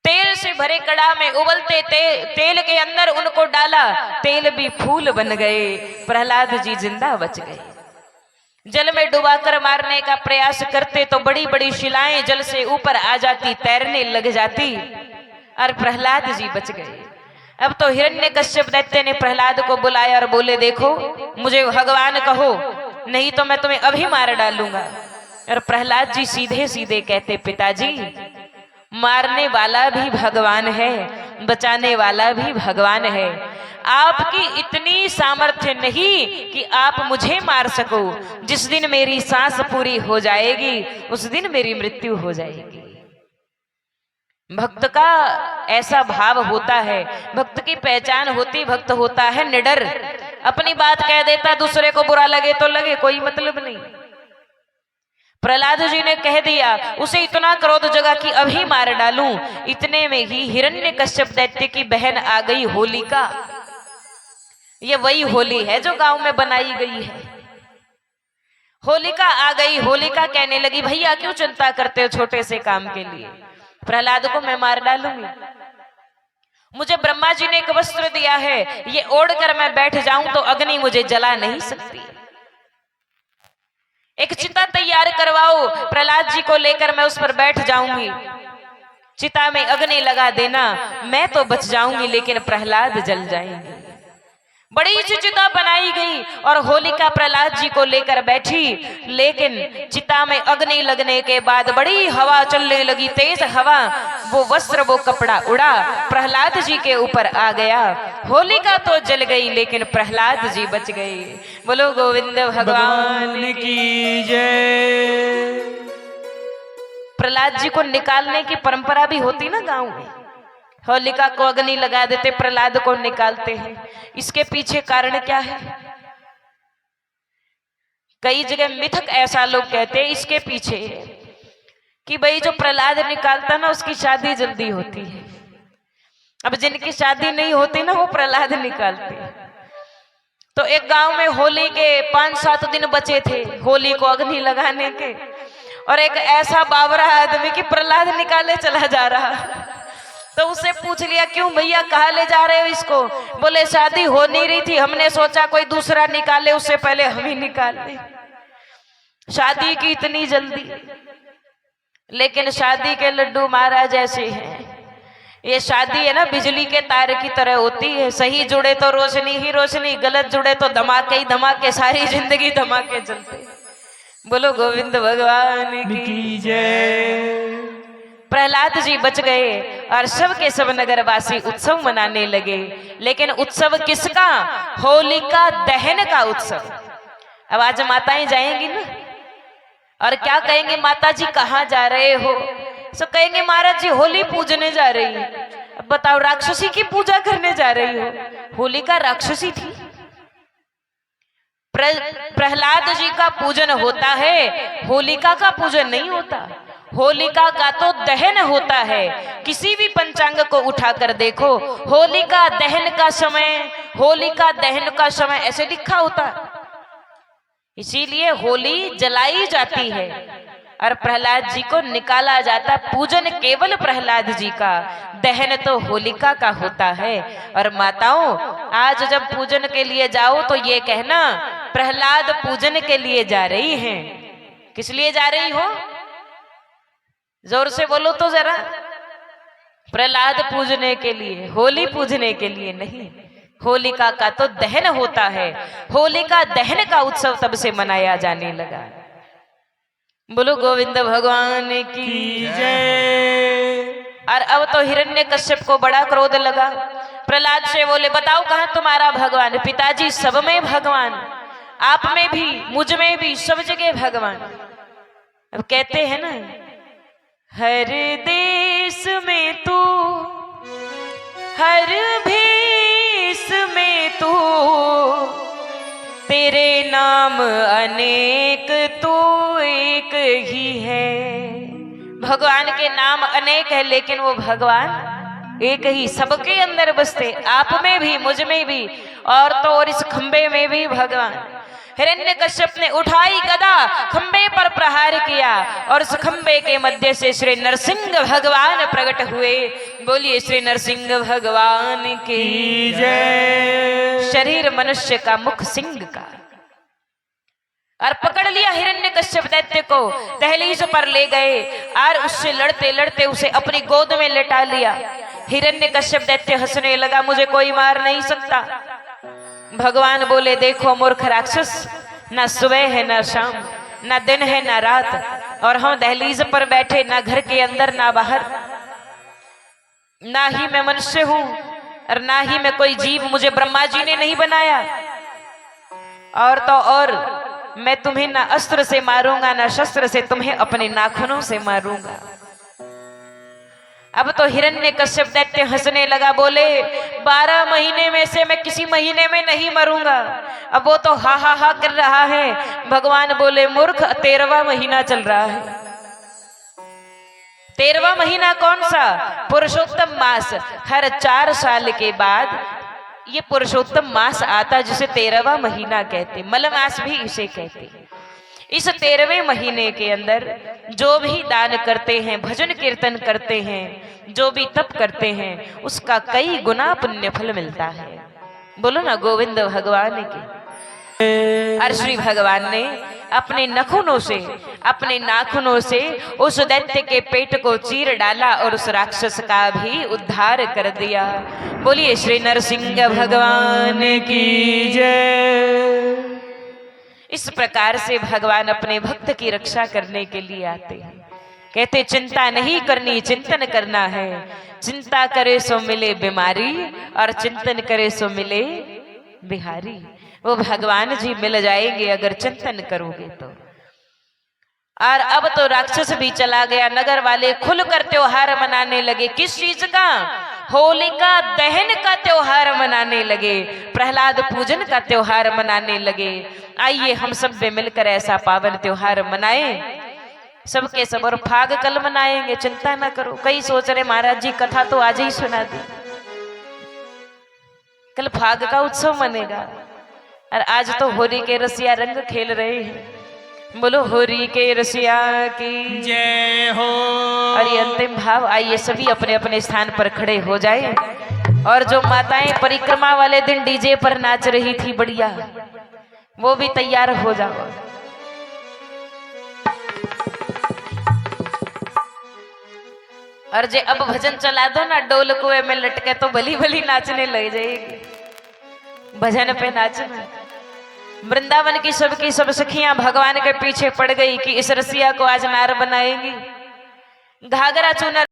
तेल से भरे कड़ा में उबलते तेल के अंदर उनको डाला, तेल भी फूल बन गए, प्रहलाद जी जिंदा बच गए। जल में डुबाकर मारने का प्रयास करते तो बड़ी बड़ी शिलाएं जल से ऊपर आ जाती, तैरने लग जाती और प्रहलाद जी बच गए। अब तो हिरण्यकश्यप दैत्य ने प्रहलाद को बुलाया और बोले देखो मुझे भगवान कहो, नहीं तो मैं तुम्हें अभी मार डालूंगा। और प्रहलाद जी सीधे सीधे कहते पिताजी मारने वाला भी भगवान है, बचाने वाला भी भगवान है। आपकी इतनी सामर्थ्य नहीं कि आप मुझे मार सको। जिस दिन मेरी सांस पूरी हो जाएगी उस दिन मेरी मृत्यु हो जाएगी। भक्त का ऐसा भाव होता है, भक्त की पहचान होती, भक्त होता है निडर। अपनी बात कह देता, दूसरे को बुरा लगे तो लगे, कोई मतलब नहीं। प्रहलाद जी ने कह दिया, उसे इतना क्रोध जगा कि अभी मार डालूं। इतने में ही हिरण्यकश्यप दैत्य की बहन आ गई होलिका। ये वही होली है जो गांव में बनाई गई है। होलिका आ गई। होलिका कहने लगी भैया क्यों चिंता करते हो छोटे से काम के लिए, प्रहलाद को मैं मार डालूंगी। मुझे ब्रह्मा जी ने एक वस्त्र दिया है, ये ओढ़कर मैं बैठ जाऊं तो अग्नि मुझे जला नहीं सकती। एक चिता तैयार करवाओ, प्रहलाद जी को लेकर मैं उस पर बैठ जाऊंगी। चिता में अग्नि लगा देना, मैं तो बच जाऊंगी लेकिन प्रहलाद जल जाएंगे। बड़ी चिता बनाई गई और होलिका प्रहलाद जी को लेकर बैठी, लेकिन चिता में अग्नि लगने के बाद बड़ी हवा चलने लगी, तेज हवा। वो वस्त्र वो कपड़ा उड़ा, प्रहलाद जी के ऊपर आ गया। होलिका तो जल गई लेकिन प्रहलाद जी बच गए। बोलो गोविंद भगवान की जय। प्रहलाद जी को निकालने की परंपरा भी होती ना गांव में। होलिका को अग्नि लगा देते, प्रहलाद को निकालते हैं। इसके पीछे कारण क्या है? कई जगह मिथक ऐसा लोग कहते हैं इसके पीछे कि भाई जो प्रहलाद निकालता ना उसकी शादी जल्दी होती है। अब जिनकी शादी नहीं होती ना वो प्रहलाद निकालते हैं। तो एक गांव में होली के 5-7 दिन बचे थे होली को अग्नि लगाने के, और एक ऐसा बावरा आदमी कि प्रहलाद निकाले चला जा रहा। तो उससे पूछ लिया क्यों भैया कहाँ ले जा रहे हो इसको? बोले शादी हो नहीं रही थी, हमने सोचा कोई दूसरा निकाले उससे पहले हम ही निकाल ले। शादी की इतनी जल्दी, लेकिन शादी के लड्डू महाराज ऐसे हैं। ये शादी है ना बिजली के तार की तरह होती है, सही जुड़े तो रोशनी ही रोशनी, गलत जुड़े तो धमाके ही धमाके, सारी जिंदगी धमाके चलते। बोलो गोविंद भगवान की जय। प्रहलाद जी बच गए और सब के सब नगरवासी उत्सव मनाने लगे। लेकिन उत्सव किसका? होलिका दहन का उत्सव। अब आज माताएं जाएंगी ना, और क्या कहेंगे माता जी कहाँ जा रहे हो? तो कहेंगे महाराज जी होली पूजने जा रही है। अब बताओ राक्षसी की पूजा करने जा रही हो? होलिका राक्षसी थी। प्रहलाद जी का पूजन होता है, होलिका का पूजन नहीं होता। होलिका का तो दहन होता है। किसी भी पंचांग को उठाकर देखो, होलिका दहन का समय, होलिका दहन का समय ऐसे लिखा होता। इसीलिए होली जलाई जाती है और प्रहलाद जी को निकाला जाता। पूजन केवल प्रहलाद जी का, दहन तो होलिका का होता है। और माताओं, आज जब पूजन के लिए जाओ तो ये कहना प्रहलाद पूजन के लिए जा रही हैं। किस लिए जा रही हो? जोर से बोलो तो जरा। प्रहलाद पूजने के लिए, होली पूजने के लिए नहीं। होलिका का तो दहन होता है। होलिका दहन का उत्सव तब से मनाया जाने लगा। बोलो गोविंद भगवान की जय। और अब तो हिरण्यकश्यप को बड़ा क्रोध लगा। प्रहलाद से बोले, बताओ कहां तुम्हारा भगवान? पिताजी, सब में भगवान, आप में भी, मुझ में भी, सब जगह भगवान। अब कहते हैं ना, हर देश में तू, हर भेष में तू, तेरे नाम अनेक तू एक ही है। भगवान के नाम अनेक है, लेकिन वो भगवान एक ही, सबके अंदर बसते, आप में भी, मुझ में भी, और तो और इस खंबे में भी भगवान। हिरण्यकश्यप ने उठाई गदा, खंबे पर प्रहार किया और उस खंबे के मध्य से श्री नरसिंह भगवान प्रकट हुए। बोलिए श्री नरसिंह भगवान की जय। शरीर मनुष्य का, मुख सिंह का। और पकड़ लिया हिरण्यकश्यप दैत्य को, दहलीज पर ले गए और उससे लड़ते लड़ते उसे अपनी गोद में लेटा लिया। हिरण्यकश्यप दैत्य हंसने लगा, मुझे कोई मार नहीं सकता। भगवान बोले, देखो मूर्ख राक्षस, ना सुबह है ना शाम, ना दिन है ना रात, और हम दहलीज पर बैठे, ना घर के अंदर ना बाहर, ना ही मैं मनुष्य हूं और ना ही मैं कोई जीव, मुझे ब्रह्मा जी ने नहीं बनाया। और तो और मैं तुम्हें ना अस्त्र से मारूंगा ना शस्त्र से, तुम्हें अपने नाखूनों से मारूंगा। अब तो हिरण्यकश्यप दैत्य हंसने लगा, बोले 12 महीने में से मैं किसी महीने में नहीं मरूंगा। अब वो तो हा हा हा कर रहा है। भगवान बोले, मूर्ख, 13वां महीना चल रहा है। 13वां महीना कौन सा? पुरुषोत्तम मास। हर 4 साल के बाद ये पुरुषोत्तम मास आता, जिसे 13वां महीना कहते, मल मास भी इसे कहते। इस 13वें महीने के अंदर जो भी दान करते हैं, भजन कीर्तन करते हैं, जो भी तप करते हैं, उसका कई गुना पुण्य फल मिलता है। बोलो ना गोविंद भगवान की। और श्री भगवान ने अपने नखूनों से, अपने नाखूनों से उस दैत्य के पेट को चीर डाला और उस राक्षस का भी उद्धार कर दिया। बोलिए श्री नरसिंह भगवान की जय। इस प्रकार से भगवान अपने भक्त की रक्षा करने के लिए आते हैं। कहते, चिंता नहीं करनी, चिंतन करना है। चिंता करे सो मिले बीमारी और चिंतन करे सो मिले बिहारी। वो भगवान जी मिल जाएंगे अगर चिंतन करोगे तो। और अब तो राक्षस भी चला गया। नगर वाले खुलकर त्योहार मनाने लगे। किस चीज का? होलिका दहन का त्योहार मनाने लगे, प्रहलाद पूजन का त्योहार मनाने लगे। आइए हम सब मिलकर ऐसा पावन त्योहार मनाएं, सबके सब। और फाग कल मनाएंगे, चिंता ना करो। कई सोच रहे महाराज जी कथा तो आज ही सुना दी, कल फाग का उत्सव मनेगा। और आज तो होली के रसिया रंग खेल रहे हैं। बोलो होरी के रसिया की जय हो। और ये अंतिम भाव, आइए सभी अपने अपने स्थान पर खड़े हो जाए। और जो माताएं परिक्रमा वाले दिन डीजे पर नाच रही थी बढ़िया, वो भी तैयार हो जाओ। और जे अब भजन चला दो ना डोल कुएं में लटके, तो भली भली नाचने लग जाएगी। भजन पे नाचना। वृंदावन की सब सखियां भगवान के पीछे पड़ गई कि इस रसिया को आज नार बनाएंगी। घाघरा चुनर